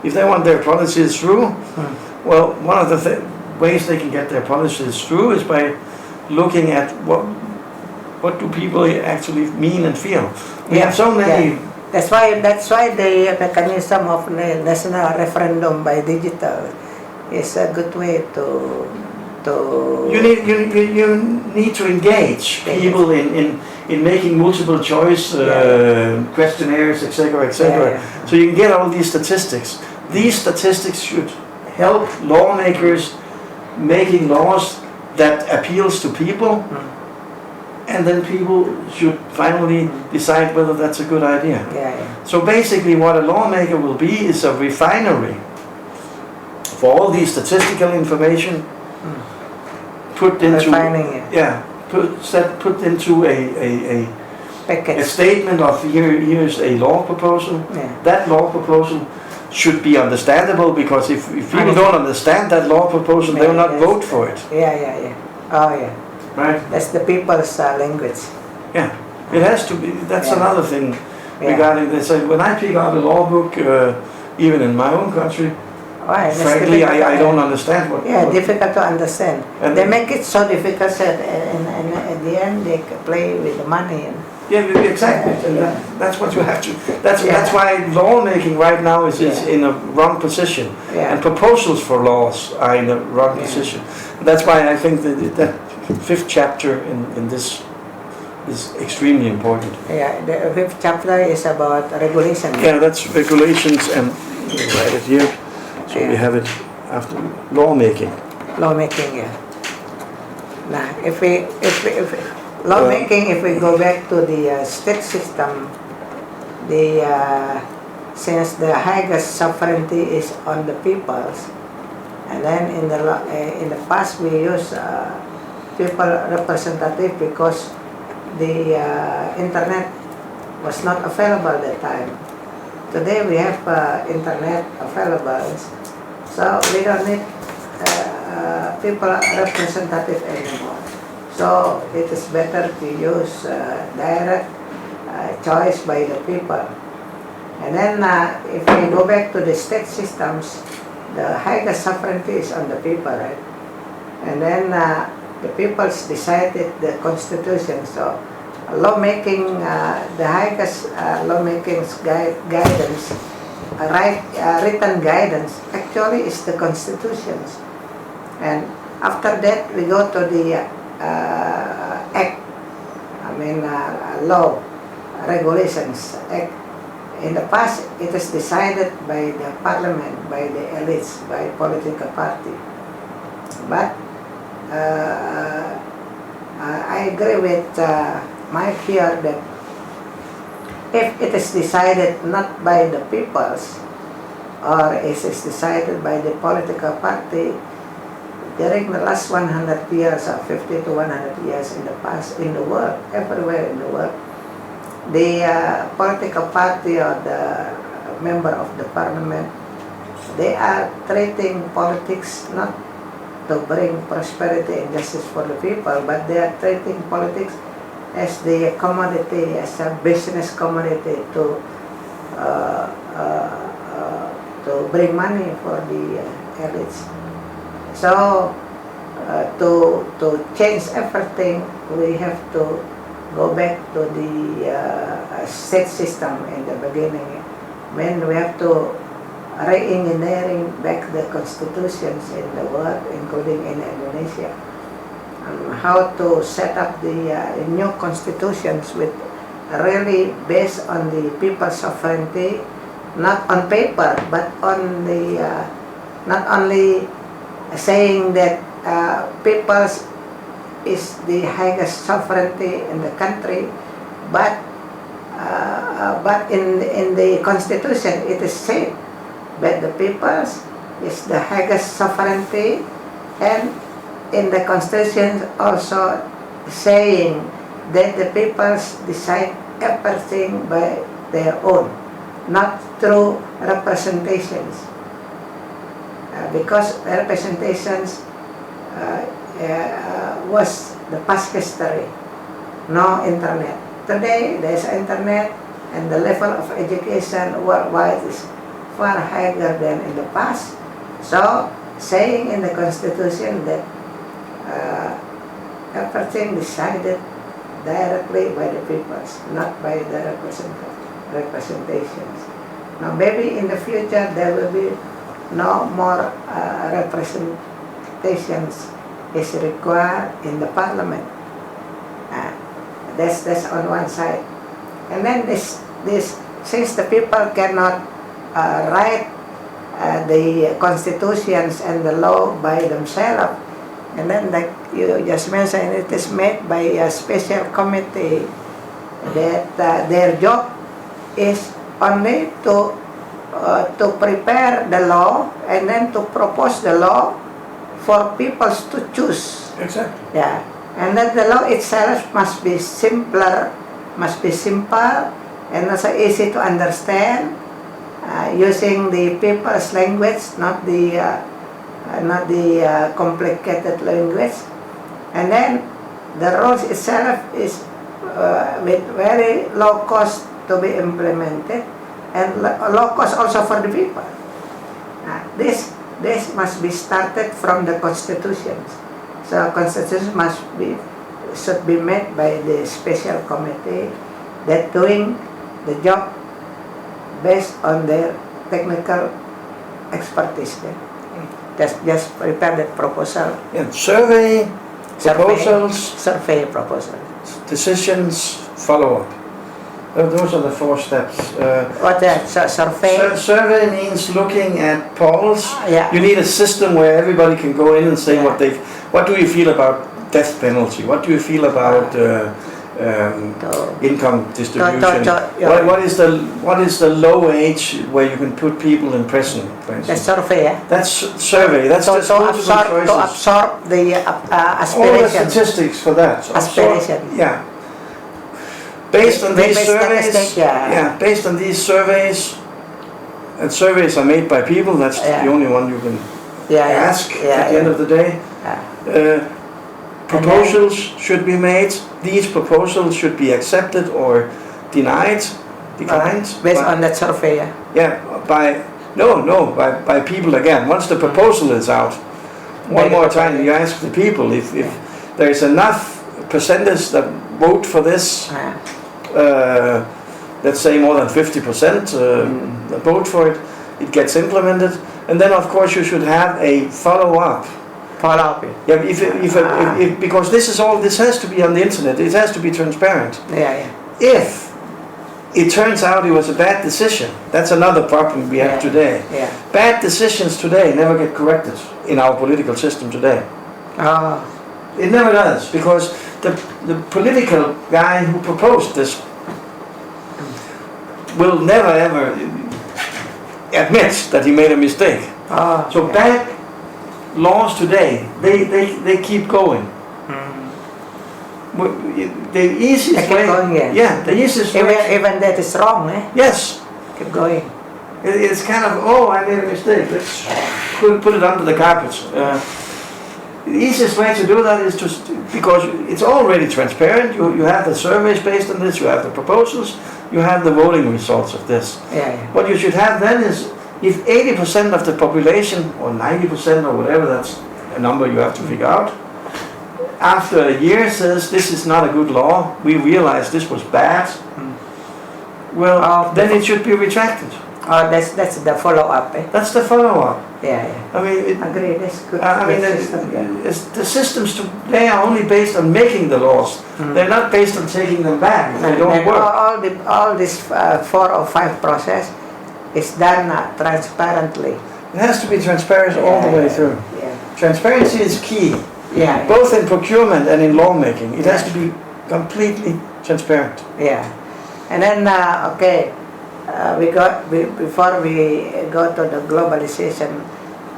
If they want their policies through, well, one of the ways they can get their policies through is by looking at what do people actually mean and feel. We have so many. That's why the mechanism of national referendum by digital is a good way to. You need to engage people in making multiple choice questionnaires, etc., etc. So you can get all these statistics. These statistics should help lawmakers making laws that appeals to people, and then people should finally decide whether that's a good idea. So basically, what a lawmaker will be is a refinery for all these statistical information. Put into put into a statement of here's a law proposal. That law proposal should be understandable, because if people don't understand that law proposal, they will not vote for it. Right. That's the people's language. It has to be. That's another thing regarding this. When I pick out a law book, even in my own country. Frankly, I don't understand what. Difficult to understand. And they make it so difficult that and at the end they play with the money. Exactly. That's what you have to. That's why lawmaking right now is in a wrong position, and proposals for laws are in a wrong position. That's why I think that 5th chapter in this is extremely important. The 5th chapter is about regulation. That's regulations, and write it here. So we have it after lawmaking. Lawmaking, Now, if we go back to the state system, since the highest sovereignty is on the peoples, and then in the past we use people representative because the internet was not available at that time. Today we have internet available, so we don't need people representative anymore. So it is better to use direct choice by the people. And then if we go back to the state systems, the highest sovereignty is on the people, right? And then the peoples decided the constitution. So lawmaking, the highest lawmaking guidance, written guidance, actually is the constitutions. And after that, we go to the act, law, regulations, act. In the past, it is decided by the parliament, by the elites, by political party. But I agree with my fear that if it is decided not by the peoples, or it is decided by the political party, during the last 100 years or 50 to 100 years in the past, in the world, everywhere in the world, the political party or the member of the parliament, they are treating politics not to bring prosperity and justice for the people, but they are treating politics as the commodity, as a business commodity to bring money for the elites. So to change everything, we have to go back to the state system in the beginning. When we have to re-engineering back the constitutions in the world, including in Indonesia, how to set up the new constitutions with really based on the people's sovereignty, not on paper, but on the not only saying that people's is the highest sovereignty in the country, but in the constitution it is said that the people's is the highest sovereignty, and in the constitution also saying that the peoples decide everything by their own, not through representations, because representations was the past history. No internet. Today there is internet, and the level of education worldwide is far higher than in the past. So saying in the constitution that everything decided directly by the peoples, not by the representations. Now maybe in the future there will be no more representations is required in the parliament. That's on one side. And then this since the people cannot write the constitutions and the law by themselves, and then like you just mentioned, it is made by a special committee that their job is only to prepare the law and then to propose the law for people to choose. Exactly. Yeah, and then the law itself must be simpler, must be simple, and also easy to understand, using the people's language, not the complicated language. And then the rules itself is with very low cost to be implemented, and low cost also for the people. This must be started from the constitutions. So constitution should be made by the special committee that doing the job based on their technical expertise. Just prepare that proposal. Yeah, survey proposals, decisions, follow up. Those are the 4 steps. What that survey? Survey means looking at polls. Yeah. You need a system where everybody can go in and say what do you feel about death penalty? What do you feel about income distribution? What is the low age where you can put people in prison, for instance? The survey. That's survey. That's just to absorb the aspiration. All the statistics for that. Aspiration. Yeah. Based on these surveys, based on these surveys, and surveys are made by people. That's the only one you can ask at the end of the day. Proposals should be made. These proposals should be accepted or declined. Based on that survey. By people again. Once the proposal is out, one more time you ask the people if there is enough percentage that vote for this. Let's say more than 50% that vote for it. It gets implemented, and then of course you should have a follow-up. Yeah, because this has to be on the internet. It has to be transparent. If it turns out it was a bad decision, that's another problem we have today. Bad decisions today never get corrected in our political system today. It never does, because the political guy who proposed this will never ever admit that he made a mistake. So bad laws today, they keep going. The easiest way, the easiest way. Even that is wrong, eh? Yes. Keep going. It's kind of, oh, I made a mistake. Let's put it under the carpet. The easiest way to do that is because it's already transparent. You have the surveys based on this. You have the proposals. You have the voting results of this. What you should have then is, if 80% of the population, or 90% or whatever, that's a number you have to figure out, after a year says this is not a good law, we realize this was bad, well, then it should be retracted. Oh, that's the follow-up, eh? That's the follow-up. Yeah. I mean, agree, that's good. I mean, the systems today are only based on making the laws. They're not based on taking them back. They don't work. All this 4 or 5 process is done transparently. It has to be transparent all the way through. Transparency is key. Both in procurement and in lawmaking. It has to be completely transparent. And then, before we go to the globalization,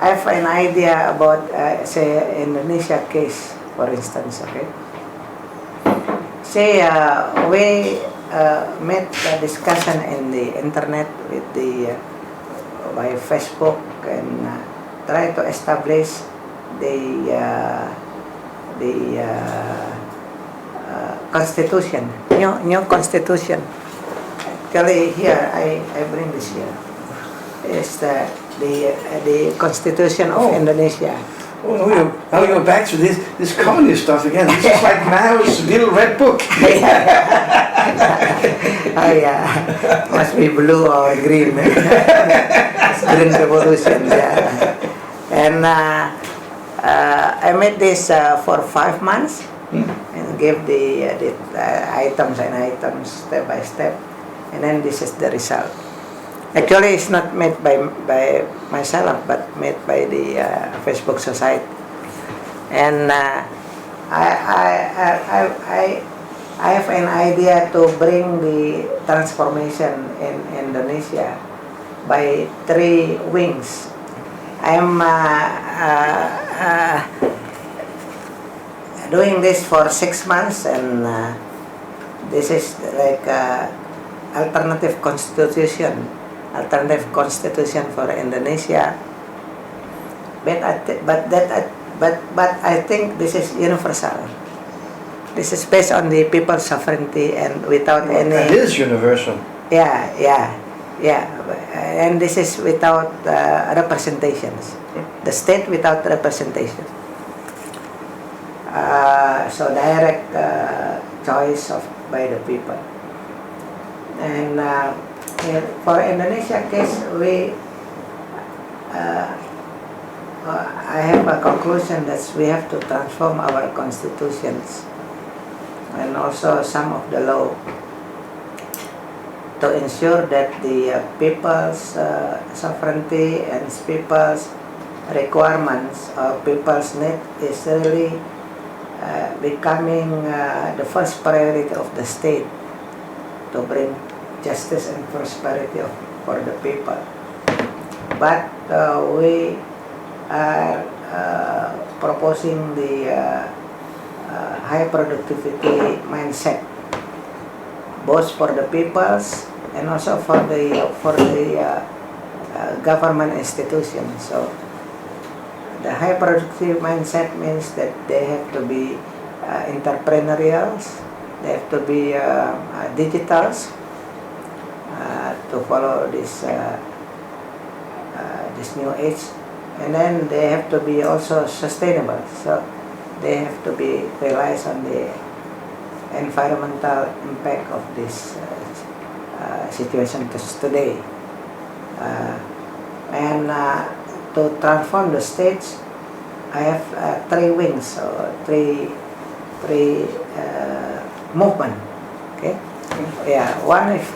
I have an idea about, say, Indonesia case, for instance, okay? Say, we made a discussion in the internet with by Facebook and try to establish the constitution, new constitution. Actually, here I bring this here. It's the constitution of Indonesia. Oh, now we go back to this communist stuff again. This is like Mao's little red book. Oh yeah, must be blue or green. It's green revolution. And I made this for 5 months and gave the items and items step by step, and then this is the result. Actually, it's not made by myself, but made by the Facebook Society. And I have an idea to bring the transformation in Indonesia by 3 wings. I'm doing this for 6 months, and this is like alternative constitution for Indonesia. But I think this is universal. This is based on the people's sovereignty and without any. It is universal. Yeah. And this is without representations. The state without representation. So direct choice by the people. And for Indonesia case, I have a conclusion that we have to transform our constitutions and also some of the law to ensure that the people's sovereignty and people's requirements or people's need is really becoming the first priority of the state to bring justice and prosperity for the people. But we are proposing the high productivity mindset, both for the peoples and also for the government institutions. So the high productivity mindset means that they have to be entrepreneurials, they have to be digitals to follow this new age, and then they have to be also sustainable. So they have to be realize on the environmental impact of this situation today, and to transform the states, I have 3 wings or three movement. Okay. One is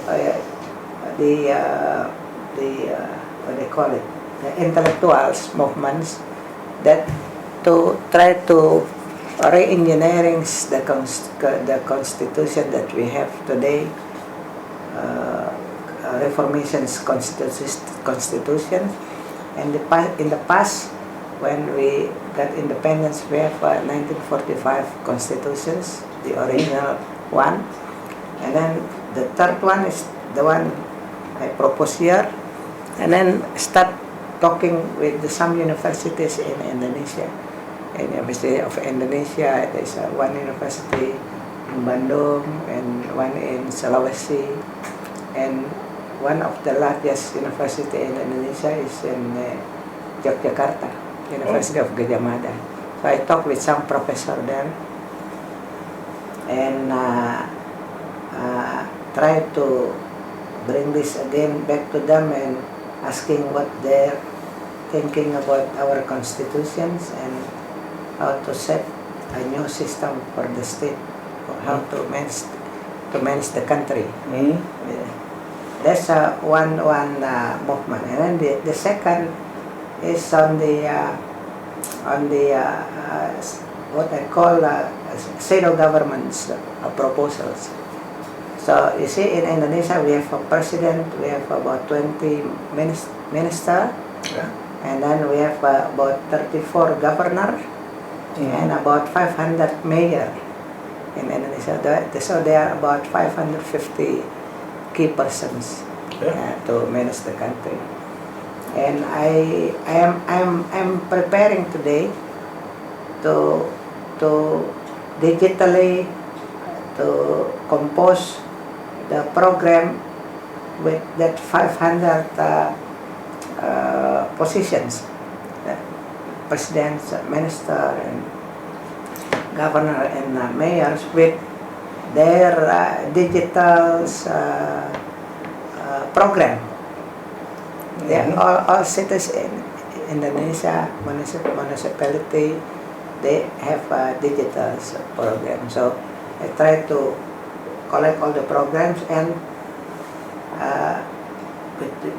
the what they call it, the intellectuals movements that to try to re-engineering the constitution that we have today, reformations constitution, and in the past when we got independence, we have 1945 constitutions, the original one. And then the third one is the one I propose here. And then start talking with some universities in Indonesia. In the University of Indonesia, there's one university in Bandung and one in Sulawesi. And one of the largest university in Indonesia is in Yogyakarta, University of Gadjah Mada. So I talked with some professor there and try to bring this again back to them and asking what they're thinking about our constitutions and how to set a new system for the state, or how to manage the country. That's one movement, and then the second is on the what I call shadow governments proposals. So you see, in Indonesia we have a president, we have about 20 minister, and then we have about 34 governor, and about 500 mayor in Indonesia. So there are about 550 key persons to manage the country. And I'm preparing today to digitally to compose the program with that 500 positions, presidents, minister, and governor, and mayors, with their digital program. All cities in Indonesia, municipality, they have a digital program. So I try to collect all the programs, and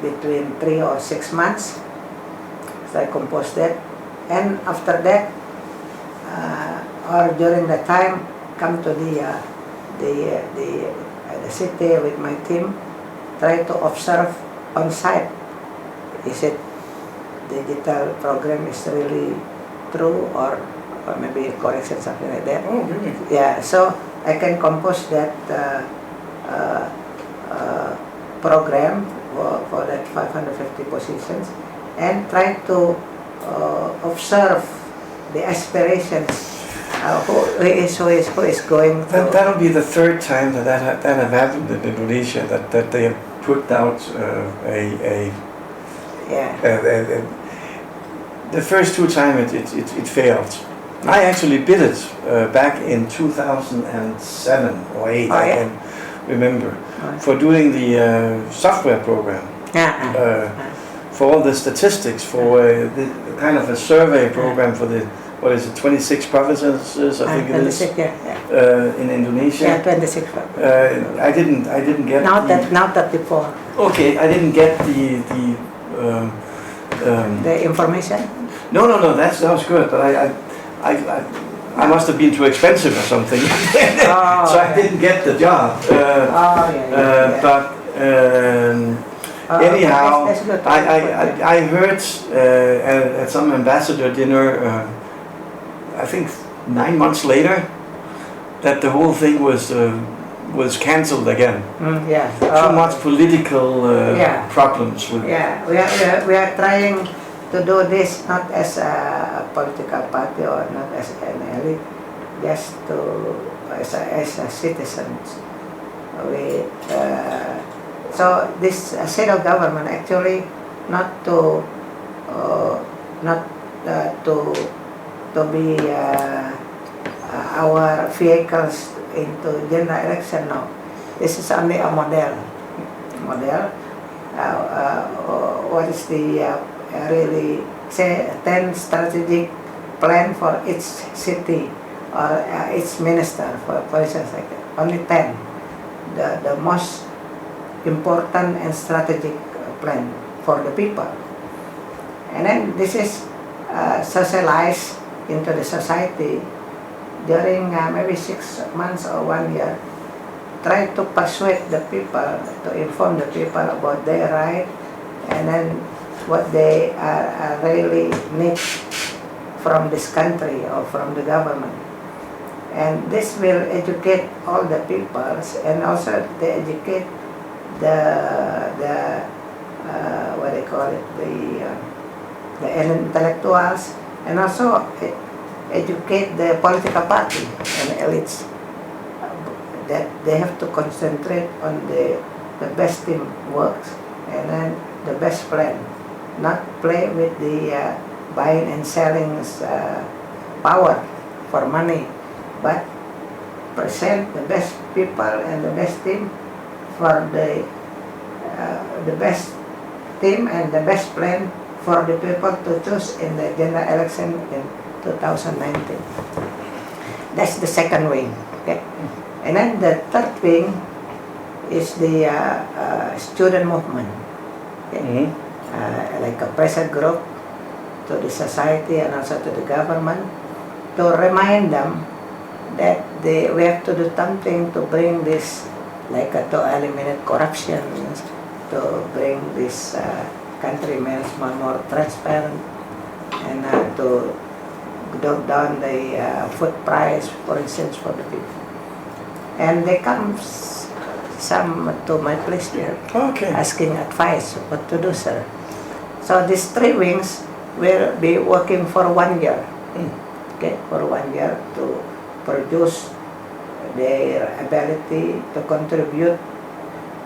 between 3 or 6 months, so I compose that, and after that, or during the time, come to the city with my team, try to observe on site. Is it digital program is really true, or maybe correction, something like that? Oh, really? Yeah, so I can compose that program for that 550 positions, and try to observe the aspirations. Who is going to... That'll be the third time that have happened in Indonesia, that they have put out the first two times it failed. I actually did it back in 2007 or 8, I can remember, for doing the software program, for all the statistics, for the kind of a survey program for the, 26 provinces, I think it is, in Indonesia. Yeah, 26. I didn't get now 34. Okay, I didn't get the information. No, that was good, but I must have been too expensive or something, so I didn't get the job. But anyhow, I heard at some ambassador dinner, I think 9 months later, that the whole thing was cancelled again. Too much political problems with. We are trying to do this not as a political party or not as an elite, just as a citizens. So this shadow government actually not to be our vehicles into general election. No, this is only a model. What is the really say 10 strategic plan for each city or each minister, for instance, like only 10. The most important and strategic plan for the people, and then this is socialized into the society during maybe 6 months or 1 year. Try to persuade the people, to inform the people about their right, and then what they really need from this country or from the government. And this will educate all the peoples, and also to educate the what they call it, the intellectuals, and also educate the political party and elites, that they have to concentrate on the best team works and then the best plan, not play with the buying and selling power for money, but present the best people and the best team for the best team and the best plan for the people to choose in the general election in 2019. That's the second wing. Okay, and then the third wing is the student movement. Okay? Like a pressure group to the society and also to the government, to remind them that we have to do something to bring this, like to eliminate corruption, to bring this country more transparent, and to drop down the food price, for instance, for the people. And they come some to my place here, asking advice what to do, sir. So these three wings will be working for 1 year. Okay, for 1 year to produce their ability, to contribute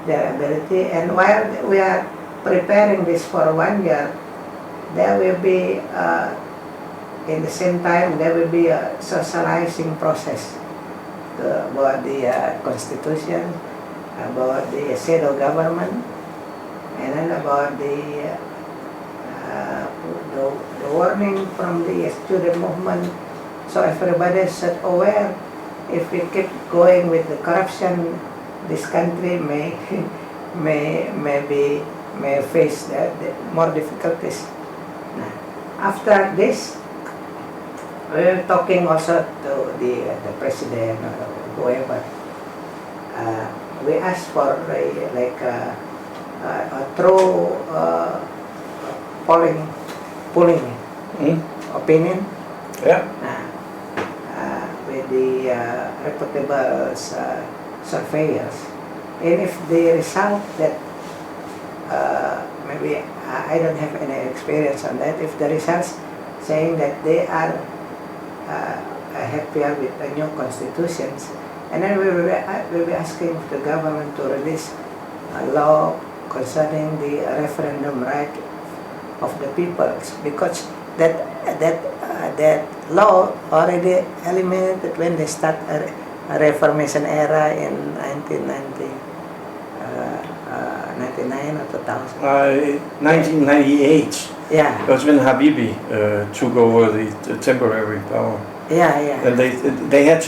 their ability. And while we are preparing this for 1 year, there will be in the same time there will be a socializing process about the constitution, about the shadow government, and then about the warning from the student movement. So everybody is aware, if we keep going with the corruption, this country may face the more difficulties. After this, we're talking also to the president or whoever. We ask for a true polling opinion. Yeah. With the reputable surveyors. And if the result that maybe I don't have any experience on that, if the results saying that they are happier with the new constitutions, and then we will be asking the government to release a law concerning the referendum right of the peoples, because that law already eliminated when they start a Reformation era in 1999 or 2000. 1998. Yeah. It was when Habibi took over the temporary power. Yeah, yeah. And they had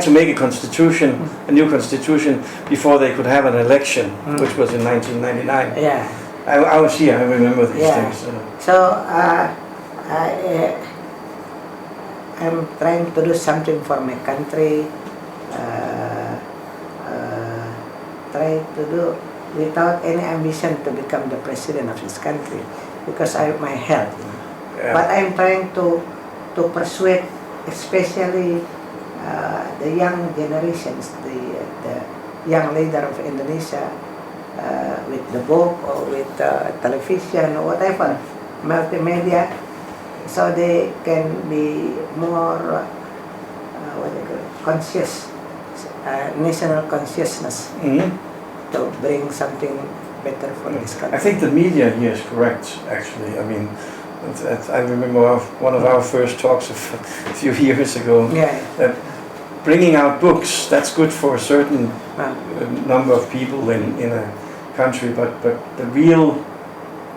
to make a constitution, a new constitution, before they could have an election, which was in 1999. Yeah. I was here. I remember these things. So I'm trying to do something for my country. Try to do without any ambition to become the president of this country, because I have my health. Yeah. But I'm trying to persuade, especially the young generations, the young leader of Indonesia, with the book or with television or whatever, multimedia, so they can be more conscious, national consciousness, to bring something better for this country. I think the media here is correct, actually. I mean, I remember one of our first talks a few years ago. Yeah. That bringing out books, that's good for a certain number of people in a country, but the real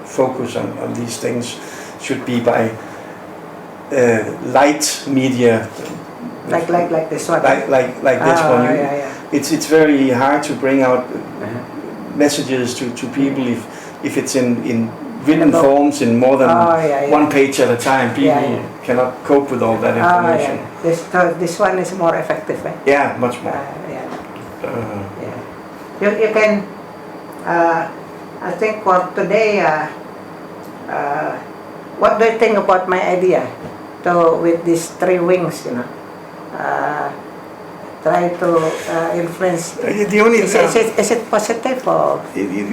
focus on these things should be by light media. Like this one. Like this one. Yeah. It's very hard to bring out messages to people if it's in written forms in more than one page at a time. People cannot cope with all that information. This one is more effective. Eh? Yeah, much more. You can. I think for today. What do you think about my idea to, with these three wings, try to influence. The only Is it positive or?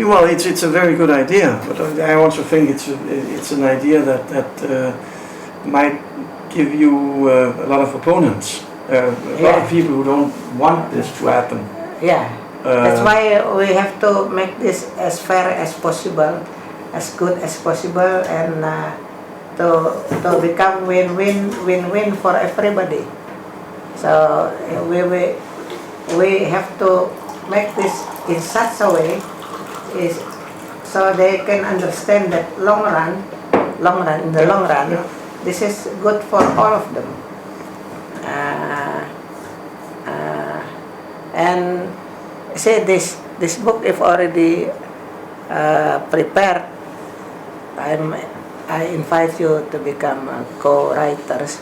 Well, it's a very good idea, but I also think it's an idea that might give you a lot of opponents. A lot of people who don't want this to happen. Yeah, that's why we have to make this as fair as possible, as good as possible, and to become win-win for everybody. So we have to make this in such a way so they can understand that in the long run, this is good for all of them. And say this book, if already prepared, I invite you to become co-writers.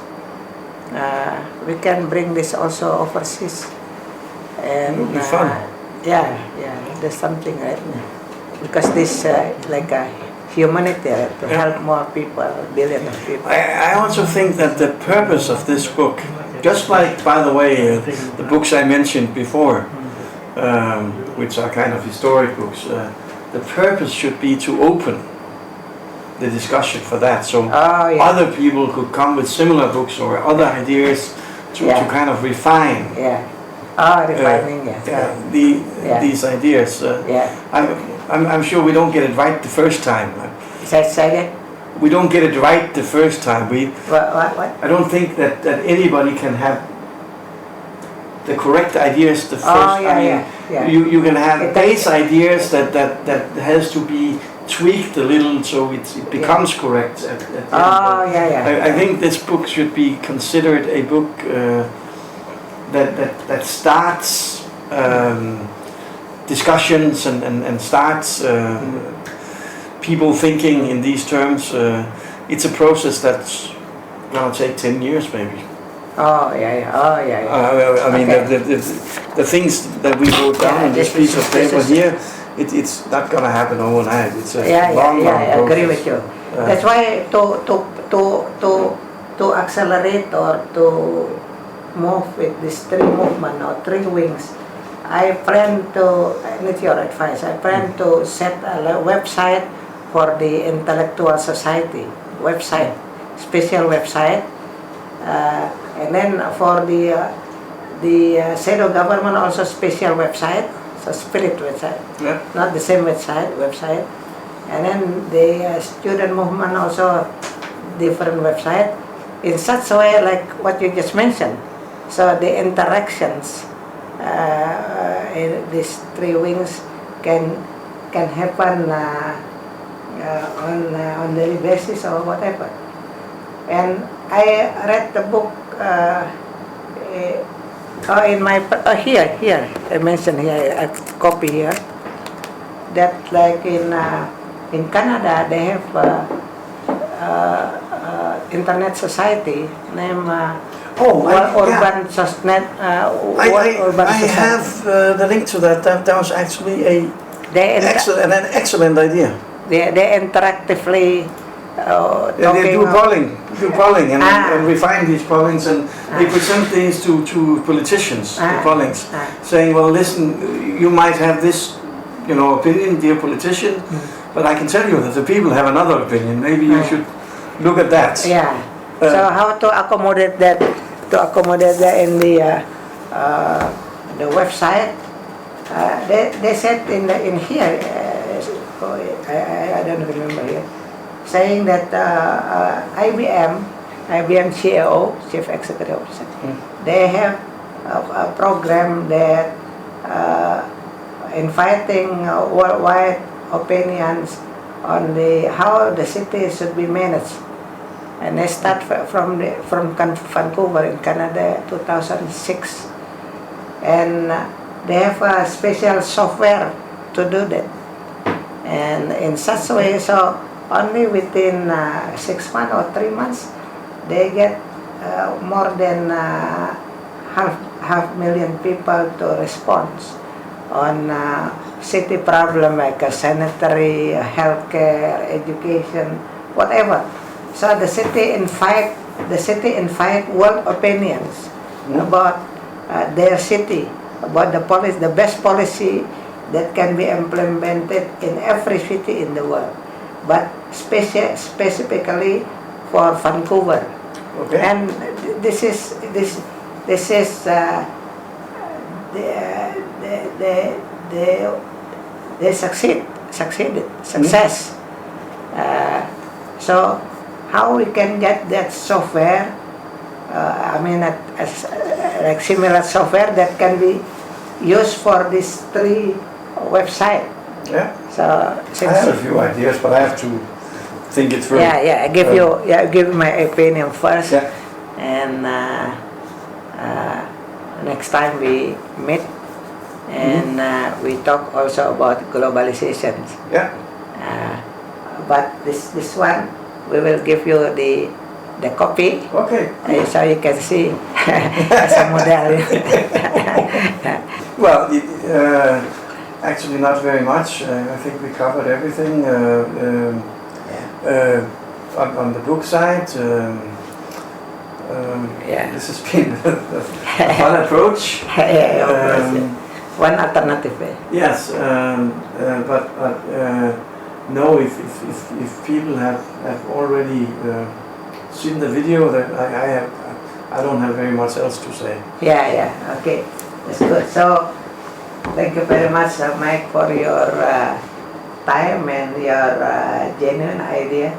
We can bring this also overseas, and it would be fun. Yeah, there's something, right? Because this like a humanity to help more people, billions of people. I also think that the purpose of this book, just like, by the way, the books I mentioned before, which are kind of historic books, the purpose should be to open the discussion for that, so other people could come with similar books or other ideas to kind of refine. Refining. These ideas. I'm sure we don't get it right the first time. Say We don't get it right the first time. What? I don't think that anybody can have the correct ideas the first. You can have base ideas that has to be tweaked a little so it becomes correct. I think this book should be considered a book that starts discussions and starts people thinking in these terms. It's a process that's gonna take 10 years maybe. I mean, the things that we wrote down on this piece of paper here, it's not going to happen overnight. It's a long process. I agree with you. That's why to accelerate or to move with this three movement or three wings, I plan to, I need your advice, I plan to set a website for the intellectual society, special website, and then for the shadow government also special website, so spirit website, not the same website, and then the student movement also different website, in such a way like what you just mentioned. So the interactions in these three wings can happen on daily basis or whatever. And I read the book in my here I mentioned here, I copy here, that like in Canada they have internet society named Urban Society. I have the link to that. That was actually an excellent idea. They interactively they do polling and refine these pollings, and they present things to politicians, the pollings, saying, well, listen, you might have this, opinion, dear politician, but I can tell you that the people have another opinion. Maybe you should look at that. So how to accommodate that? To accommodate that in the website. They said in here. I don't remember here. Saying that IBM CEO, Chief Executive Officer, they have a program that inviting worldwide opinions on how the city should be managed, and they start from Vancouver in Canada, 2006, and they have a special software to do that, and in such a way, so only within 6 months or 3 months, they get more than half million people to respond on city problem like sanitary, healthcare, education, whatever. So the city invite the city invite world opinions about their city, about the best policy that can be implemented in every city in the world, but specifically for Vancouver. Okay. And this is they succeeded. So how we can get that software? Like similar software that can be used for these 3 websites. Yeah. So I have a few ideas, but I have to think it through. I give you my opinion first, Yeah. and next time we meet, and we talk also about globalization. Yeah. But this one, we will give you the copy, Okay. so you can see as a model. Well, actually not very much. I think we covered everything on the book side. This has been a fun approach. One alternative. Yes, but no, if people have already seen the video, that I don't have very much else to say. Okay, that's good. So thank you very much, Mike, for your time and your genuine idea.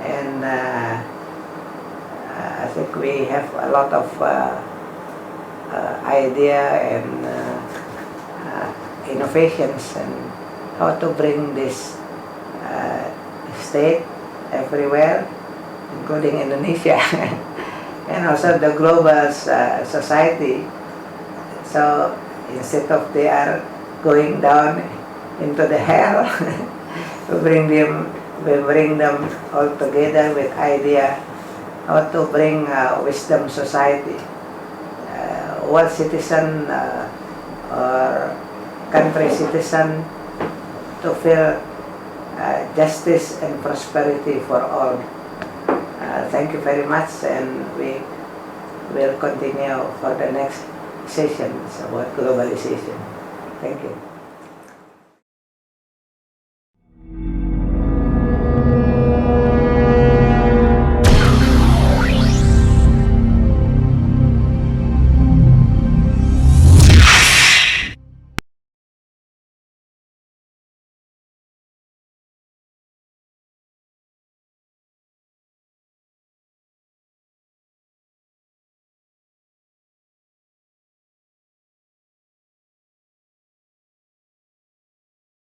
And I think we have a lot of idea and innovations and how to bring this state everywhere, including Indonesia, and also the global society. So instead of they are going down into the hell, we bring them all together with idea how to bring wisdom society, world citizen or country citizen to feel justice and prosperity for all. Thank you very much, and we will continue for the next sessions about globalization. Thank you.